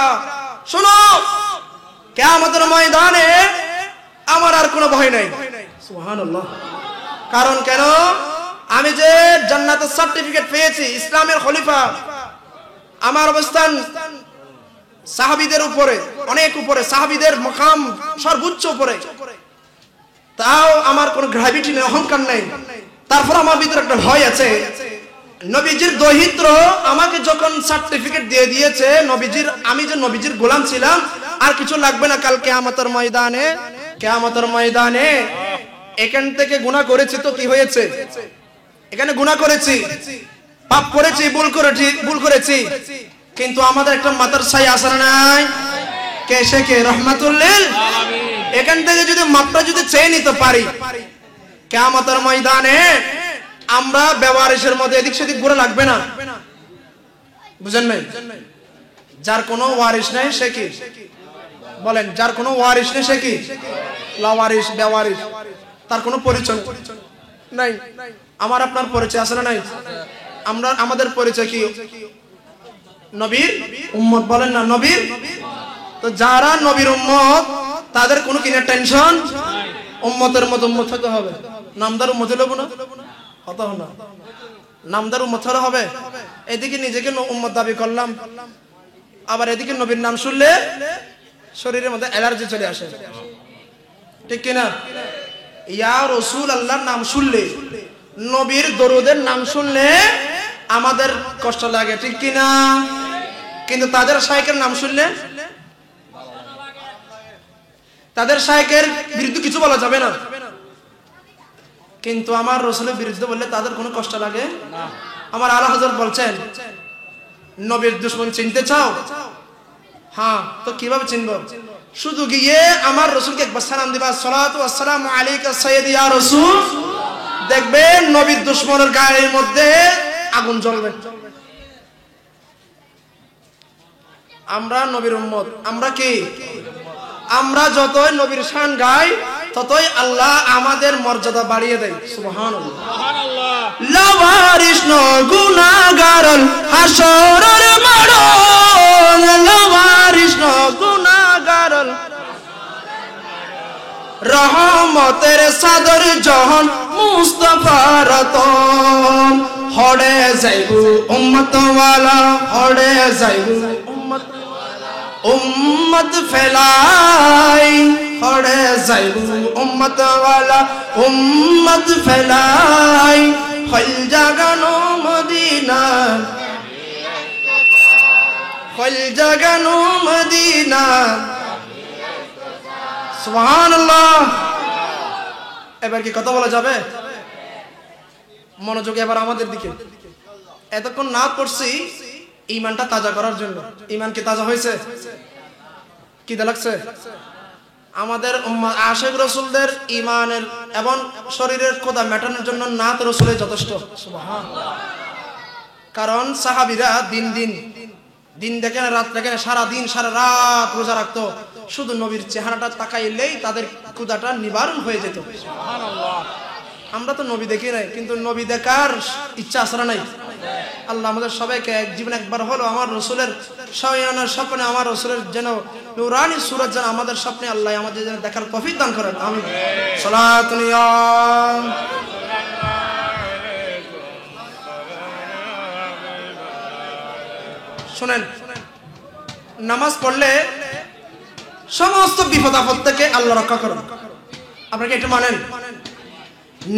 S1: শোনো, কিয়ামতের ময়দানে আমার আর কোনো ভয় নাই। সুবহানাল্লাহ। কারণ কেন? আমি যে জান্নাতের সার্টিফিকেট পেয়েছি, ইসলামের খলিফা, আমার অবস্থান সাহাবীদের উপরে, অনেক উপরে, সাহাবীদের মাকাম সর্বোচ্চ উপরে, তাও আমার কোনো গ্র্যাভিটি নেই, অহংকার নেই। তারপর আমার ভিতরে একটা ভয় আছে। নবীজির দহিত্র আমাকে যখন সার্টিফিকেট দিয়ে দিয়েছে নবীজির, আমি যে নবীজির গোলাম ছিলাম, আর কিছু লাগবে না। কাল কিয়ামতের ময়দানে, কিয়ামতের ময়দানে এখান থেকে গুনাহ করেছি তো কি হয়েছে? এখানে গুনাহ করেছি, পাপ করেছি, ভুল করেছি, কিন্তু আমাদের একটা মাথার ছাই আছে না নাই? কে সে কে? রহমাতুল লিল আলামিন। এখান থেকে যদি মাপটা যদি চেয়ে নিতে পারি, কিয়ামতের ময়দানে আমরা বেওয়ারিশের মধ্যে এদিক সেদিক ঘুরে লাগবে না। বুঝেন নাই? যার কোনো ওয়ারিশ নাই সে কি? বলেন, যার কোনো ওয়ারিশ নেই সে কি? লাওয়ারিশ, বেওয়ারিশ, তার কোনো পরিচয় নাই। আমার আপনার পরিচয় আছে না নাই? আমরা, আমাদের পরিচয় কি? নবীর উম্মত। বলেন না, নবীর। তো যারা নবীর উম্মত তাদের কোনো কিনা টেনশন, উম্মতের মতো উম্মত হতে হবে। নামদার উম্মত হলো না, হত না, নামদার উম্মত হলে হবে। এদিকে নিজেকে উম্মত দাবি করলাম, আবার এদিকে নবীর নাম শুনলে শরীরের মধ্যে অ্যালার্জি চলে আসে, ঠিক কিনা? ইয়া রাসূল আল্লাহর নাম শুনলে, নবীর দরুদের নাম শুনলে আমাদের কষ্ট লাগে, ঠিক কিনা? কিন্তু তাদের শায়েখের নাম শুনলে, তাদের শায়েখের বিরুদ্ধে কিছু বলা যাবে না, কিন্তু আমার রাসূলের বিরুদ্ধে বললে তাদের কোনো কষ্ট লাগে না। আমার আলা হযরত বলছেন, নবীর দুশমন চিনতে চাও? হ্যাঁ, তো কিভাবে চিনবো? শুধু গিয়ে আমার রাসূলকে একবার সালাম দিবা, সালাতু আসসালামু আলাইকা সাইয়্যিদি ইয়া রাসূল, দেখবে নবীর দুশমনের গায়ের মধ্যে আগুন জ্বলবে। আমরা নবীর উম্মত, আমরা কি? আমরা যতই নবীর শান গাই ততই আল্লাহ আমাদের মর্যাদা বাড়িয়ে দেয়। সুবহানাল্লাহ, সুবহানাল্লাহ। লাওয়ারিশ ন গুনাহগারল হাসরের মাড়ন, লাওয়ারিশ ন গুনাহগারল রহমতের সাদর জহন মুস্তাফার তন, হড়ে যাইবু উম্মত ওয়ালা, হড়ে যাইবু উম্মত, উম্মত ফেলাই, হড়ে যাইবু উম্মত ওয়ালা, উম্মত ফেলাই, হল জাগানো মদিনা, হল জাগানো মদিনা। সুবহানাল্লাহ। এবার কি কথা বলা যাবে? মনোযোগ এবার আমাদের দিকে। এতক্ষণ না করছি ইমানটা তাজা করার জন্য। ইমান কি তাজা হয়েছে? কি লাগছে? আমাদের আশিক রাসূলদের ঈমানের এবং শরীরের ক্ষুধা মেটানোর জন্য নাত রাসূলের যথেষ্ট। সুবহানাল্লাহ। কারণ সাহাবীরা দিন দেখেন রাত দেখেন, সারা দিন সারা রাত রোজা রাখতো, শুধু নবীর চেহারাটা তাকাইলেই তাদের ক্ষুধাটা নিবারণ হয়ে যেত।
S2: সুবহানাল্লাহ।
S1: আমরা তো নবী দেখি নাই, কিন্তু নবী দেখার ইচ্ছা আসরা নাই। আল্লাহ আমাদের সবাইকে এক জীবন একবার হলো আমার রসুলের শায়ানের স্বপ্নে, আমার রসুলের যেন নূরানি সূরত যেন আমাদের স্বপ্নে আল্লাহ আমাদের যেন দেখার তৌফিক দান করেন। আমিন। সালাতুন ইয়া শুনেন, নামাজ পড়লে সমস্ত বিপদ আপদ থেকে আল্লাহ রক্ষা করেন। আপনারা কি এটা মানেন?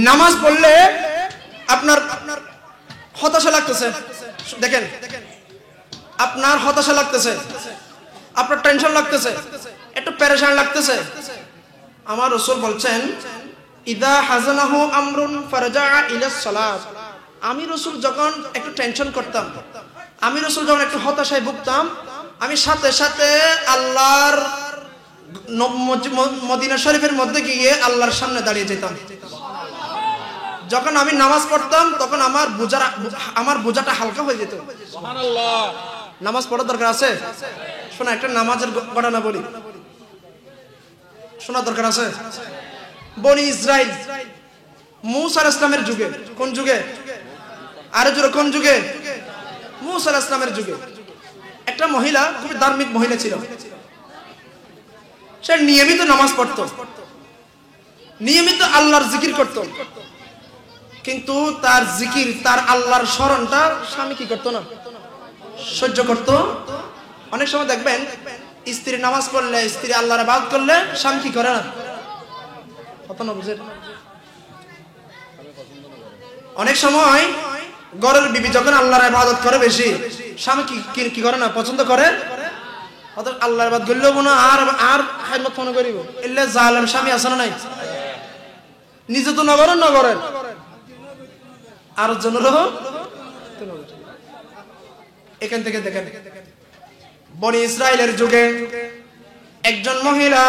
S1: নামাজ পড়লে আপনার হতাশা লাগতেছে, দেখেন আপনার হতাশা লাগতেছে, আপনার টেনশন লাগতেছে, একটু পেরেশান লাগতেছে, আমার রাসূল বলছেন ইদা হাজানাহু আমরুন ফারজা ইলাস সালাত। আমি রাসূল যখন একটু টেনশন করতাম, আমি রাসূল যখন একটু হতাশায় ভুগতাম, আমি সাথে সাথে আল্লাহর মদিনা শরীফের মধ্যে গিয়ে আল্লাহর সামনে দাঁড়িয়ে যেতাম। যখন আমি নামাজ পড়তাম তখন আমার বোঝাটা হালকা হয়ে যেত।
S2: সুবহানাল্লাহ।
S1: নামাজ পড়ার দরকার আছে? শোনা, একটা নামাজের ঘটনা বলি, শোনার দরকার আছে। বনি ইসরাইল মূসা আলাইহিস সালামের যুগে, কোন যুগে? আরে জোরে, কোন যুগে? মূসা আলাইহিস সালামের যুগে একটা মহিলা, খুবই ধার্মিক মহিলা ছিল। সে নিয়মিত নামাজ পড়তো, নিয়মিত আল্লাহর জিকির করত, কিন্তু তার জিকির, তার আল্লাহর স্মরণটা স্বামী কি করতো না, সহ্য করত। অনেক সময় দেখবেন স্ত্রী নামাজ পড়লে, স্ত্রী আল্লাহর ইবাদত করলে স্বামী কি করে না, কত না বুঝেন। অনেক সময় ঘরের বিবি যখন আল্লাহর ইবাদত করে বেশি, স্বামী কি করে না, পছন্দ করে। অর্থাৎ আল্লাহর ইবাদত করলেও না আর খাইমত মনে করিব, এলে জালেম স্বামী আছে না নাই? নিজে তো নগরের আর জনেরও। এখান থেকে দেখেন, বনি ইসরাইলের যুগে একজন মহিলা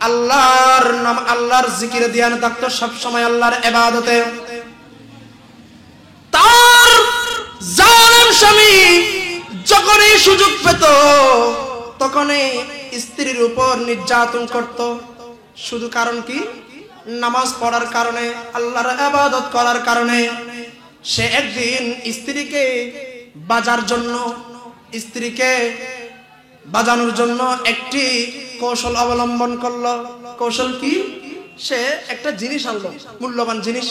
S1: আল্লাহর নাম, আল্লাহর জিকিরে ধ্যান থাকতো সব সময়, আল্লাহর ইবাদতে। তার জালেম স্বামী যখনই সুযোগ পেত তখনই স্ত্রীর উপর নির্যাতন করত। শুধু কারণ কি? নামাজ পড়ার কারণে, আল্লাহর ইবাদত করার কারণে। সে একদিন স্ত্রীকে বাজানোর জন্য একটি কৌশল অবলম্বন করলো। কৌশল কি? সে একটা জিনিস আনলো, মূল্যবান জিনিস,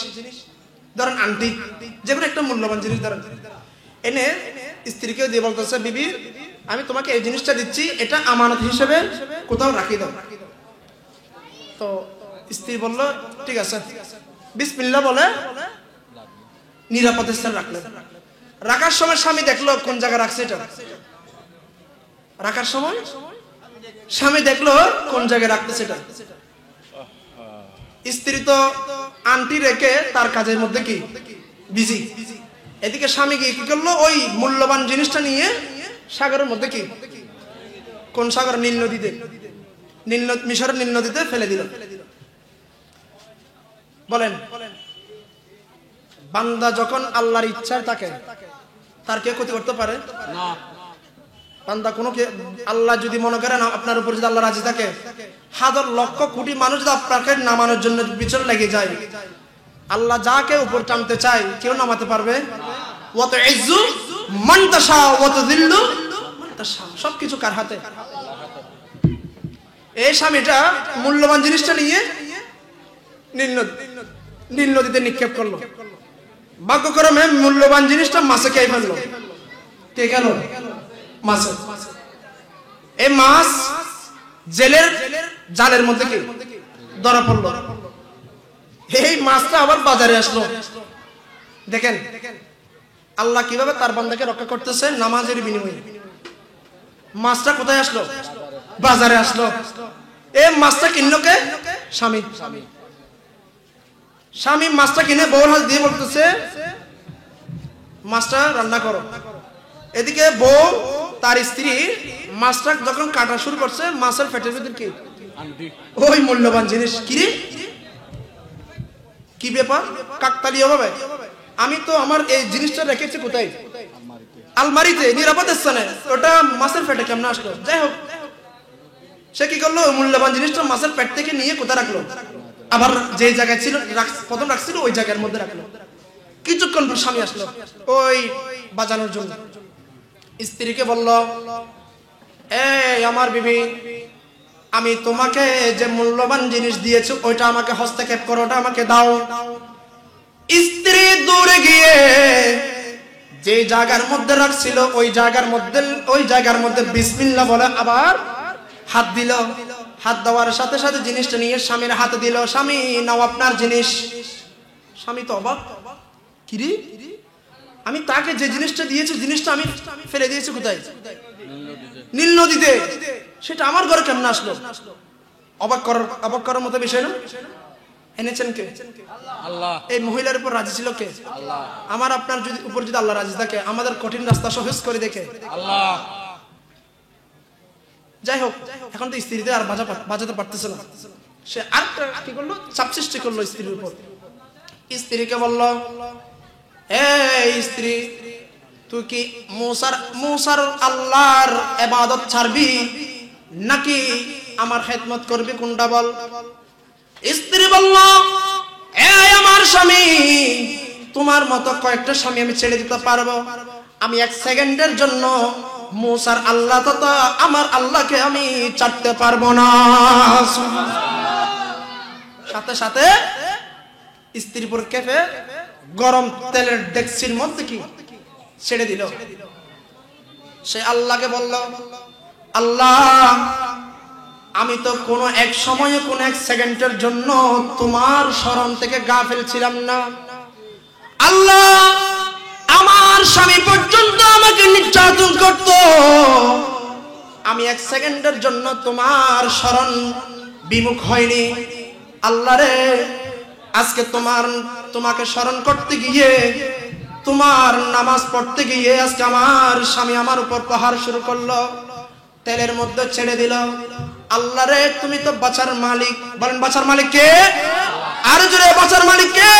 S1: ধরেন আংটি, যেগুলো একটা মূল্যবান জিনিস ধরেন, এনে স্ত্রীকে দিয়ে বলতেছে, বিবি আমি তোমাকে এই জিনিসটা দিচ্ছি, এটা আমানত হিসেবে কোথাও রাখি দাও। তো স্ত্রী বলল ঠিক আছে, বিসমিল্লাহ বলে নিরাপদ স্থানে রাখলেন। রাখার সময় স্বামী দেখলো কোন জায়গায় রাখছে, এটা রাখার সময় স্বামী দেখলো কোন জায়গায় রাখতেছে এটা। স্ত্রী তো আংটি রেখে তার কাজের মধ্যে কি বিজি। এদিকে স্বামী কি করলো, ওই মূল্যবান জিনিসটা নিয়ে সাগরের মধ্যে কি, কোন সাগর? নীল নদীতে, মিশরের নীল নদীতে ফেলে দিল। বলেন, বান্দা যখন আল্লাহর ইচ্ছায় থাকে তার কে ক্ষতি করতে পারে
S2: না।
S1: বান্দা কোনো আল্লাহ যদি মনে করেন আপনার উপর যদি আল্লাহ রাজি থাকে, হাজার লক্ষ কোটি মানুষ যদি আপনাকে নামানোর জন্য পিছনে লেগে যায়, আল্লাহ যাকে উপর টানতে চায় কেউ নামাতে পারবে? ওয়া তুইজ্জু মান তাশা ওয়া তুযিল্লু মান তাশা, সবকিছু কার হাতে? এই স্বামীটা মূল্যবান জিনিসটা নিয়ে নীল নদীতে নিক্ষেপ করলো। ভাগ্যক্রমে মূল্যবান জিনিসটা মাছে খেয়ে ফেললো। কে গেল? মাছে। এই মাছ জেলের জালের মধ্যে কি ধরা পড়লো। এই মাছটা আবার বাজারে আসলো। দেখেন আল্লাহ কিভাবে তার বান্দাকে রক্ষা করতেছে নামাজের বিনিময়ে। মাছটা কোথায় আসলো? বাজারে আসলো। এই মাছটা কিনলো কে? স্বামী। স্বামী মাছটা কিনে বউর হাত দিয়ে বলতেছে মাছটা রান্না করো। এদিকে বউ তার স্ত্রী মাছটা যখন কাটা শুরু করছে, মাছের পেটের ভিতর কি
S2: আন্টি
S1: ওই মূল্যবান জিনিস কি রে, কি ব্যাপার কাকতালীয় ভাবে? আমি তো আমার এই জিনিসটা রেখেছি কোথায়? আলমারিতে, নিরাপদ স্থানে। ওটা মাছের পেটে কেমন আসলো? যাই হোক, সে কি করলো, মূল্যবান জিনিসটা মাছের পেট থেকে নিয়ে কোথায় রাখলো? আবার যে জায়গায় ছিল প্রথম রাখছিল ওই জায়গার মধ্যে রাখলো। কিছুক্ষণ পর স্বামী আসলো ওই বাজানোর জন্য। স্ত্রীকে বলল, এই আমার বিবি, আমি তোমাকে যে মূল্যবান জিনিস দিয়েছি ওইটা আমাকে হস্তক্ষেপ করো, ওটা আমাকে দাও। স্ত্রী দূরে গিয়ে যে জায়গার মধ্যে রাখছিল ওই জায়গার মধ্যে বিসমিল্লাহ বলে আবার হাত দিল। হাত দেওয়ার সাথে সাথে জিনিসটা নিয়ে স্বামীর হাতে দিল। স্বামী, নাও আপনার জিনিস। স্বামী তো অবাক, কিরে, আমি তাকে যে জিনিসটা দিয়েছি জিনিসটা আমি ফেলে দিয়েছি কোথায়? নীল নদীতে। সেটা আমার ঘরে কেমন আসলো? অবাক করার মতো বিষয় না? এনেছেন কে?
S2: আল্লাহ।
S1: এই মহিলার উপর রাজি ছিল কে?
S2: আল্লাহ।
S1: আমার আপনার উপর যদি আল্লাহ রাজি থাকে, আমাদের কঠিন রাস্তা সহজ করে দেখে
S2: আল্লাহ।
S1: যাই হোক, এখন তো স্ত্রীতে আর বাজাতে পারতেছে না। সে আর কি করলো, চাপ সৃষ্টি করলো স্ত্রীর উপর। স্ত্রীকে বলল, এই স্ত্রী, তুই কি মুসার আল্লাহর ইবাদত ছাড়বি নাকি আমার খেদমত করবি, কোনটা বল? স্ত্রী বলল, এই আমার স্বামী, তোমার মতো কয়েকটা স্বামী আমি ছেড়ে দিতে পারবো। আমি এক সেকেন্ডের জন্য মুসার আল্লাহ তথা আমার আল্লাহকে আমি ছাড়তে পারবো না। সাথে সাথে স্ত্রীর উপর কেঁপে গরম তেলের ডেকচির মধ্যে কি ছেড়ে দিল। সে আল্লাহকে বলল, আল্লাহ, আমি তো কোনো এক সময়ে কোনো এক সেকেন্ডের জন্য তোমার স্মরণ থেকে গাফিল ছিলাম না। আল্লাহ, আমার স্বামী পর্যন্ত আমাকে নির্যাতন করত, আমি এক সেকেন্ডের জন্য তোমার স্মরণ বিমুখ হয়নি। আল্লাহ রে, আজকে তোমাকে স্মরণ করতে গিয়ে, তোমার নামাজ পড়তে গিয়ে আজকে আমার স্বামী আমার উপর প্রহার শুরু করলো, তেলের মধ্যে ছেড়ে দিল। আল্লাহ রে, তুমি তো বাঁচার মালিক। বলেন, বাঁচার মালিক কে? আর জোরে, বাঁচার মালিক কে?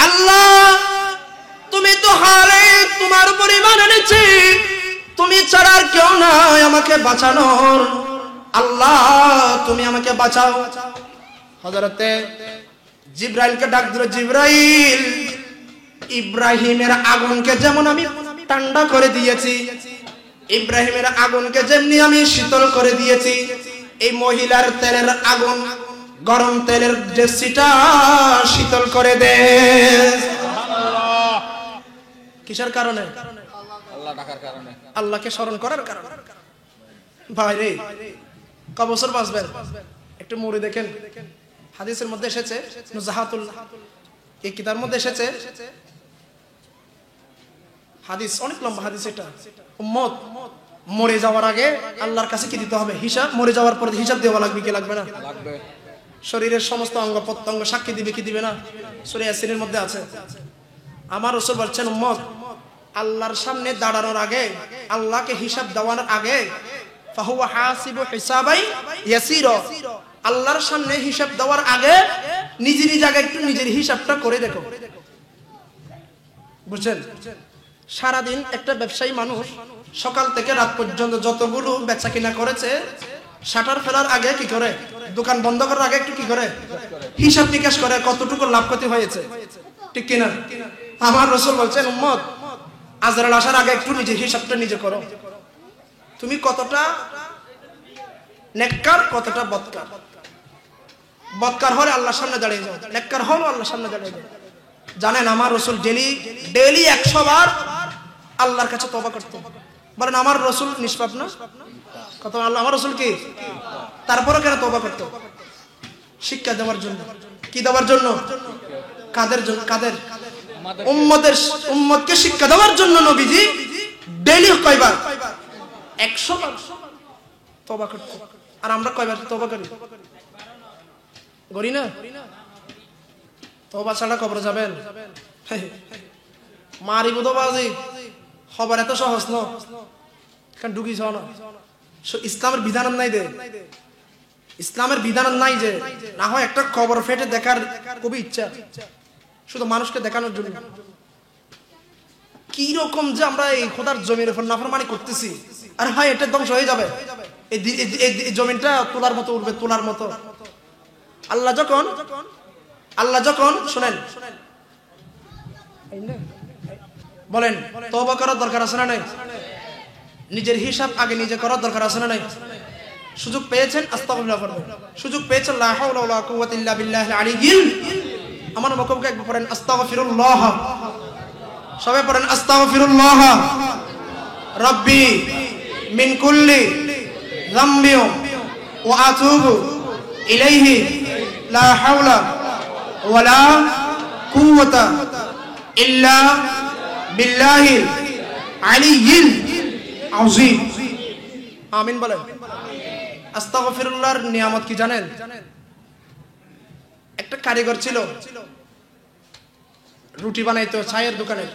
S1: আল্লাহ, তুমি তো হারে তোমার উপর ঈমান এনেছি, তুমি ছাড়া আর কেউ নাই আমাকে বাঁচানোর। আল্লাহ, তুমি আমাকে বাঁচাও। হযরতে জিবরাইলকে ডাক দিল, জিবরাইল, ইব্রাহিমের আগুনকে যেমন আমি ঠান্ডা করে দিয়েছি, ইব্রাহিমের আগুনকে যেমনি আমি শীতল করে দিয়েছি, এই মহিলার তেলের আগুন, গরম তেলের ডেকচিটা শীতল করে দে। কিসের কারণে?
S2: আল্লাহ ডাকার কারণে,
S1: আল্লাহকে স্মরণ করার কারণে। ভাই রে, ক বছর বাঁচবেন? একটু মুড়ি দেখেন। হাদিসের মধ্যে এসেছে, নুজাহাতুল এই কিতাবের মধ্যে এসেছে হাদিস, অনেক লম্বা হাদিস। এটা উম্মত মরে যাওয়ার আগে আল্লাহর কাছে কি দিতে হবে? হিসাব। মরে যাওয়ার পরে হিসাব দেওয়া লাগবে কি লাগবে না?
S2: লাগবে।
S1: শরীরের সমস্ত অঙ্গ প্রত্যঙ্গ সাক্ষী দিবে কি দিবে না? সূরা ইয়াসিনের মধ্যে আছে। আমার রাসূল বলছেন, উম্মত আল্লাহর সামনে দাঁড়ানোর আগে, আল্লাহকে হিসাব দেওয়ার আগে, ফাহুয়া হাসিবু হিসাবাই ইয়াসিরা, আল্লাহর সামনে হিসাব দেওয়ার আগে নিজেরই জায়গায় একটু নিজের হিসাবটা করে দেখো। বুঝছেন? সারাদিন একটা ব্যবসায়ী মানুষ সকাল থেকে রাত পর্যন্ত যতগুলো বেচা কিনা করেছে, শাটার ফেলার আগে কি করে? দোকান বন্ধ করার আগে একটু কি করে? হিসাব নিকাশ করে, কতটুকু লাভ ক্ষতি হয়েছে, ঠিক কিনা? আমার রাসূল বলছেন, উম্মত আজরাইল আসার আগে একটু নিজের হিসাবটা নিজে করো। তুমি কতটা নেককার, কতটা বদকার। বদকার হলে আল্লাহর সামনে দাঁড়িয়ে যাও, নেককার হলো আল্লাহর সামনে দাঁড়িয়ে যাও। জানেন আমার রাসূল ডেইলি 100 বার আল্লাহর কাছে তওবা করতেন। বলেন, আমার রাসূল নিষ্পাপ না? কত আল্লাহ, আমার রাসূল কি? তারপরে কেন তওবা করত? শিক্ষা দেওয়ার জন্য। কি দেওয়ার জন্য? কাদের জন্য? কাদের? উম্মতকে শিক্ষা দেওয়ার জন্য নবীজি ডেইলি কয়বার? 100 বার তওবা করত। আর আমরা কয়বার তওবা করি? করি না? তওবা ছাড়া কবরে যাবেন? মারি বুধবাজি খবর এত সহজ ন, কারণ ঢুকিছ না। ইসলামের বিধান নাই দে, ইসলামের বিধান নাই যে না হয় একটা কবর ফেটে দেখার খুবই ইচ্ছা, শুধু মানুষকে দেখানোর জন্য। কি রকম যে আমরা এই খোদার জমির উপর নাফরমানি করতেছি, আর হয় এটা ধ্বংস হয়ে যাবে, এই জমিনটা তোলার মতো উঠবে, তোলার মতো। আল্লাহ যখন শুনেন বলেন তওবা করার দরকার আছে না নাই? নিজের হিসাব আগে নিজে করার দরকার আছে না নাই? সুযোগ পেয়েছেন আস্তাগফিরুল্লাহ পড়বেন, সুযোগ পেয়েছেন লা হাওলা ওয়ালা কুওয়াতা ইল্লা বিল্লাহিল আলিয়্যিল, আমার মুখকে একবার পড়েন আস্তাগফিরুল্লাহ, সবাই পড়েন আস্তাগফিরুল্লাহ রাব্বি মিন কুল্লি যামবি ওয়া আতুবু ইলাইহি লা হাওলা ওয়ালা কুওয়াতা ইল্লা বিল্লাহিল আলিয়্যিল আযীম। আমিন বলেন। আস্তাগফিরুল্লাহর নিয়ামত কি জানেন? একটা কারিগর ছিল, রুটি বানাইতো চায়ের দোকানে।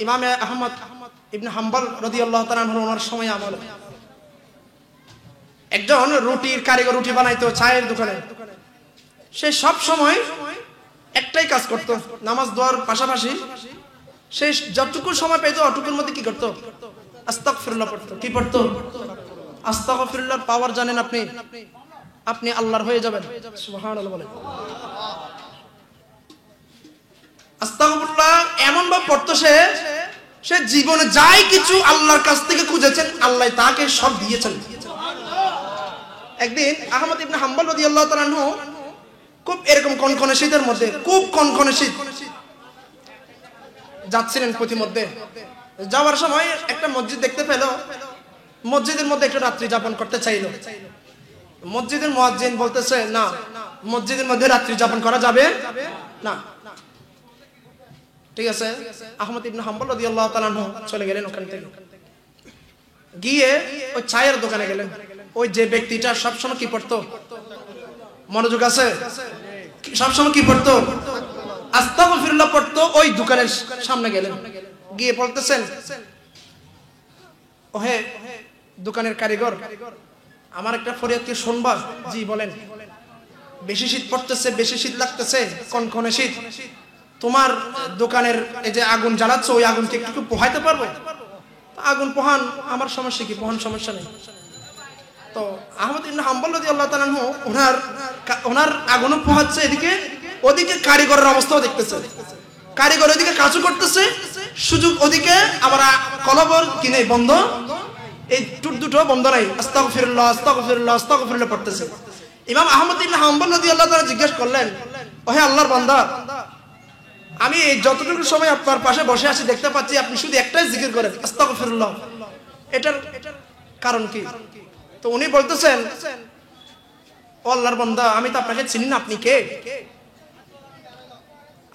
S1: ইমাম আহমদ ইবনে হাম্বল রাদিয়াল্লাহু তাআলা আনহু ওনার সময় আমলে একজন রুটির কারিগর রুটি বানাইতো চায়ের দোকানে। সে সব সময় একটাই কাজ করত, নামাজ দোয়ার পাশাপাশি সে যতটুকু সময় পেত অতটুকুর মধ্যে কি করত? আস্তাগফিরুল্লাহ পড়তো। কি পড়তো? আস্তাগফিরুল্লাহর পাওয়ার জানেন আপনি? আপনি আল্লাহর হয়ে যাবেন। সুবহানাল্লাহ বলেন। আস্তাগফিরুল্লাহ এমন ভাবে পড়তো সে জীবনে যাই কিছু আল্লাহর কাছ থেকে খুঁজেছেন, আল্লাহ তাকে সব দিয়েছেন। একদিন আহমদ ইবনে হাম্বল রাদিয়াল্লাহু তাআলা আনহু খুব এরকম কনকনে শীতের মধ্যে, খুব কনকনে শীত, যাচ্ছিলেন পথিমধ্যে। যাওয়ার সময় একটা মসজিদ দেখতে পেল, মসজিদের মধ্যে একটু রাত্রি যাপন করতে চাইল। মসজিদের মুয়াজ্জিন বলতেছে না, মসজিদের মধ্যে রাত্রি যাপন করা যাবে না। ঠিক আছে, আহমদ ইবনে হাম্বল রাদিয়াল্লাহু তাআলা আনহু চলে গেলেন ওখান থেকে, গিয়ে ওই চায়ের দোকানে গেলেন। ওই যে ব্যক্তিটা সবসময় কি পড়তো? মনোযোগ আছে? সবসময় কি পড়তো? আস্তাগফিরুল্লাহ পড়তো। ওই দোকানের সামনে গেলেন, গিয়ে বলতেছেন, ওহে দোকানের কারিগর, আমার একটা ফরিয়াদ কি শুনবা? জি বলেন। বেশি শীত পড়তেছে, বেশি শীত লাগতেছে, কনকনে শীত। তোমার দোকানের এই যে আগুন জ্বালাচ্ছ, ওই আগুনকে একটু পোহাইতে পারবো? আগুন পোহান, আমার সমস্যা কি? পোহান, সমস্যা নেই। তো আহমদ ইবনে হাম্বল রাদিয়াল্লাহু তাআলা আনহু ওনার আগুনও পোহাচ্ছে, এদিকে ওদিকে কারিগরের অবস্থাও দেখতেছে। কারিগর ওদিকে কাজও করতেছে, সুযোগ ওদিকে আবার কলবর কি নেই, বন্ধ, এই টুট দুটো বন্ধ নাই। আস্তাগফিরুল্লাহ আস্তাগফিরুল্লাহ আস্তাগফিরুল্লাহ পড়তেছে। ইমাম আহমদ ইবনে হাম্বল রাদিয়াল্লাহু তাআলা জিজ্ঞেস করলেন, ওহে আল্লাহর বান্দা, আমি এই যতটুকু সময় আপনার পাশে বসে আছি দেখতে পাচ্ছি আপনি শুধু একটাই জিকির করেন, আস্তাগফিরুল্লাহ, এটার কারণ কি? তো উনি বলতেছেন, ও আল্লাহর বান্দা, আমি তো আপনাকে চিনি না, আপনি কে?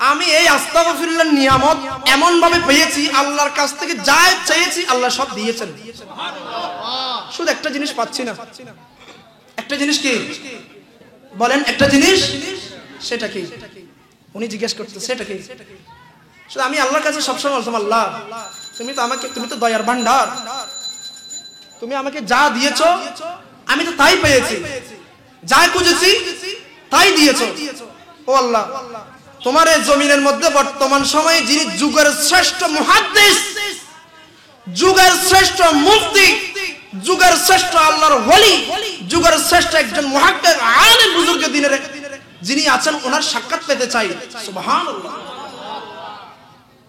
S1: আমি এই আস্তাগফিরুল্লাহর নিয়ামত এমন ভাবে পেয়েছি, আল্লাহর কাছ থেকে যা চেয়েছি আল্লাহ সব দিয়েছেন, শুধু একটা জিনিস পাচ্ছি না। একটা জিনিস কি বলেন? একটা জিনিস, সেটা কি? উনি জিজ্ঞেস করতে, সেটা কি? শুধু আমি আল্লাহর কাছে সবসময় বলতাম, আল্লাহ তুমি তো দয়ার ভান্ডার, তুমি আমাকে যা দিয়েছো আমি তো তাই পেয়েছি, যা খুঁজেছি তাই দিয়েছো। ও আল্লাহ, তোমার এই জমিনের মধ্যে বর্তমান সময়ে যিনি যুগের শ্রেষ্ঠ মুহাদ্দিস, যুগের শ্রেষ্ঠ মুফতি, যুগের শ্রেষ্ঠ আল্লাহর ওলি, যুগের শ্রেষ্ঠ একজন মুহাক্কিক আলেম বুজুর্গ দিনের যিনি আছেন, ওনার সাক্ষাৎ পেতে চাই। সুবহানাল্লাহ।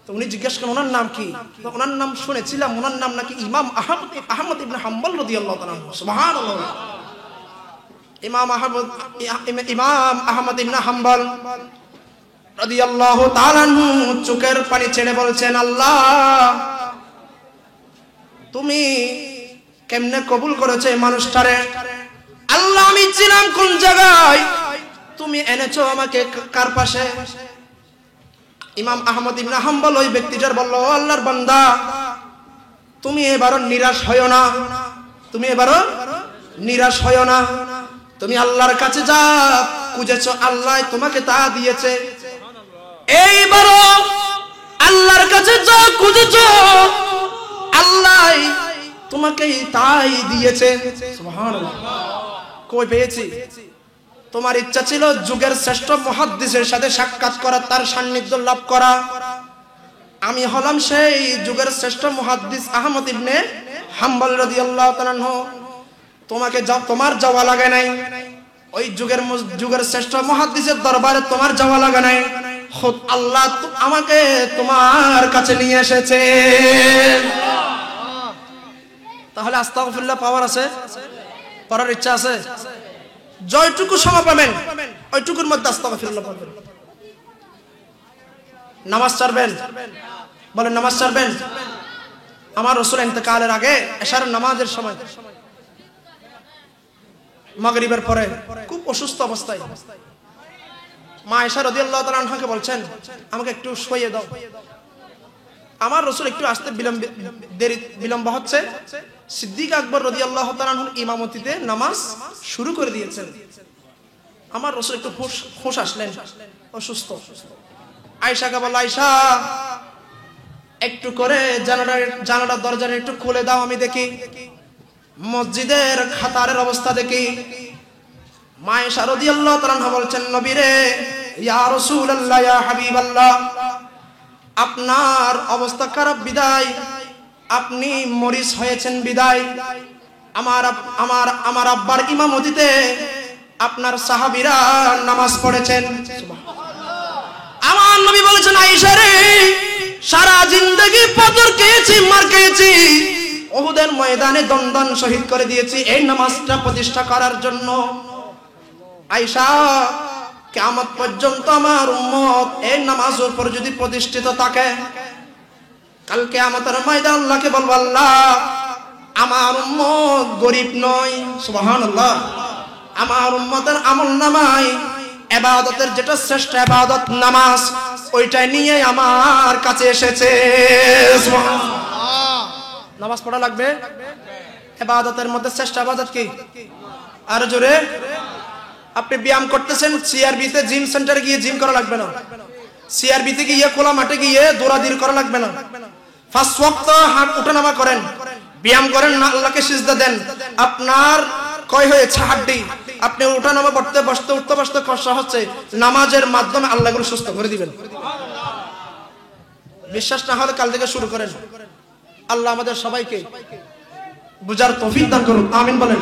S1: তো উনি জিজ্ঞেস করেন, ওনার নাম কি? তো ওনার নাম শুনেছিলাম, ওনার নাম নাকি ইমাম আহমদ ইবনে হাম্বল রাদিয়াল্লাহু তাআলা। সুবহানাল্লাহ। ইমাম আহমদ ইবনে হাম্বল রাদিয়াল্লাহু তাআলা চোখের পানি ছেড়ে বলছেন, আল্লাহ তুমি কেমনে কবুল করেছো এই মানুষটারে? আল্লাহ, আমি ছিলাম কোন জায়গায়, তুমি এনেছো আমাকে কার পাশে? ইমাম আহমদ ইবনে হাম্বল ওই ব্যক্তিটার বলল, আল্লাহর বান্দা, তুমি এবারও নিরাশ হয়ো না, তুমি এবারও নিরাশ হয়ো না। তুমি আল্লাহর কাছে যা খুঁজেছো আল্লাহ তোমাকে তা দিয়েছে। এইবারও আল্লাহর কাছে যা খুঁজেছো আল্লাহ তোমাকেই তাই দিয়েছে। সুবহানাল্লাহ। কই পেয়েছি? তোমার ইচ্ছা ছিল যুগের শ্রেষ্ঠ মুহাদ্দিসের সাথে সাক্ষাৎ করা, তার সান্নিধ্য লাভ করা। আমি হলাম সেই যুগের শ্রেষ্ঠ মুহাদ্দিস আহমদ ইবনে হাম্বল রাদিয়াল্লাহু তাআলা আনহু। তোমাকে তোমার যাওয়া লাগে নাই, ওই যুগের শ্রেষ্ঠ মুহাদ্দিসের দরবারে তোমার যাওয়া লাগে নাই, খুদ আল্লাহ আমাকে তোমার কাছে নিয়ে এসেছে। তাহলে আস্তাগফিরুল্লাহ পাওয়ার আছে, পড়ার ইচ্ছা আছে? জয়টুকু সময় পাবেন ওইটুকুর মধ্যে আস্তাগফিরুল্লাহ পড়বেন। নামাজ ছাড়বেন? বলেন নামাজ ছাড়বেন? আমার রাসূল ইন্তেকালের আগে এশারের নামাজের সময় মাগরিবের পরে খুব অসুস্থ অবস্থায় মা আয়েশা রাদিয়াল্লাহু তাআলা আনহাকে বলছেন, আমাকে একটু শুইয়ে দাও। আমার রাসূল একটু আসতে বিলম্ব হচ্ছে, সিদ্দিক আকবর রাদিয়াল্লাহু তাআলা আনহুর ইমামতিতে নামাজ শুরু করে দিয়েছেন। আমার রাসূল একটু হুঁশ আসলেন, অসুস্থ। আয়েশাকে বলল, আয়েশা একটু করে জানালার দরজাটা একটু খুলে দাও, আমি দেখি মসজিদের খাতারের অবস্থা দেখি। মা আয়েশা রাদিয়াল্লাহু তাআলা আনহা বলছেন, নবী রে, ইয়া রাসূলুল্লাহ, ইয়া হাবিবাল্লাহ, আপনার অবস্থা খারাপ বিদায়, আপনি মরিস হয়েছেন বিদায়, আমার আব্বার ইমামতিতে আপনার সাহাবীরা নামাজ পড়েছেন। আমার নবী বলেছেন, আয়েশা রে, সারা জিন্দেগি পাথর খেয়েছি, মার খেয়েছি, উহুদের ময়দানে দন্দন শহীদ করে দিয়েছি এই নামাজটা প্রতিষ্ঠা করার জন্য। আয়েশা, কিয়ামত পর্যন্ত আমার উম্মত এই নামাজের উপর যদি প্রতিষ্ঠিত থাকে, কাল কিয়ামতের ময়দানে আল্লাহকে বলবো, আল্লাহ আমার উম্মত গরীব নয়। সুবহানাল্লাহ। আমার উম্মতের আমলনামায় ইবাদতের যেটা শ্রেষ্ঠ ইবাদত নামাজ, ওইটাই নিয়ে আমার কাছে এসেছে। সুবহানাল্লাহ। নামাজ পড়া লাগবে। ইবাদতের মধ্যে শ্রেষ্ঠ ইবাদত কি? আর জোরে। আপনি ব্যায়াম করতেছেন, সিআরবিতে জিম সেন্টারে গিয়ে জিম করা লাগবে না, সিআরবিতে গিয়ে খোলা মাঠে গিয়ে দৌড়াদৌড়ি করা লাগবে না। 5 ওয়াক্ত হাত ওঠানামা করেন, ব্যায়াম করেন, আল্লাহকে সিজদা দেন। আপনার কয় হয়েছে হাড্ডি, আপনি ওঠানামা করতে বসতে উঠতে বসতে কষ্ট হচ্ছে, নামাজের মাধ্যমে আল্লাহ গুলো সুস্থ করে দিবেন। বিশ্বাস না হলে কাল থেকে শুরু করেন। আল্লাহ আমাদের সবাইকে বুঝার তৌফিক দান করুন, আমিন বলেন।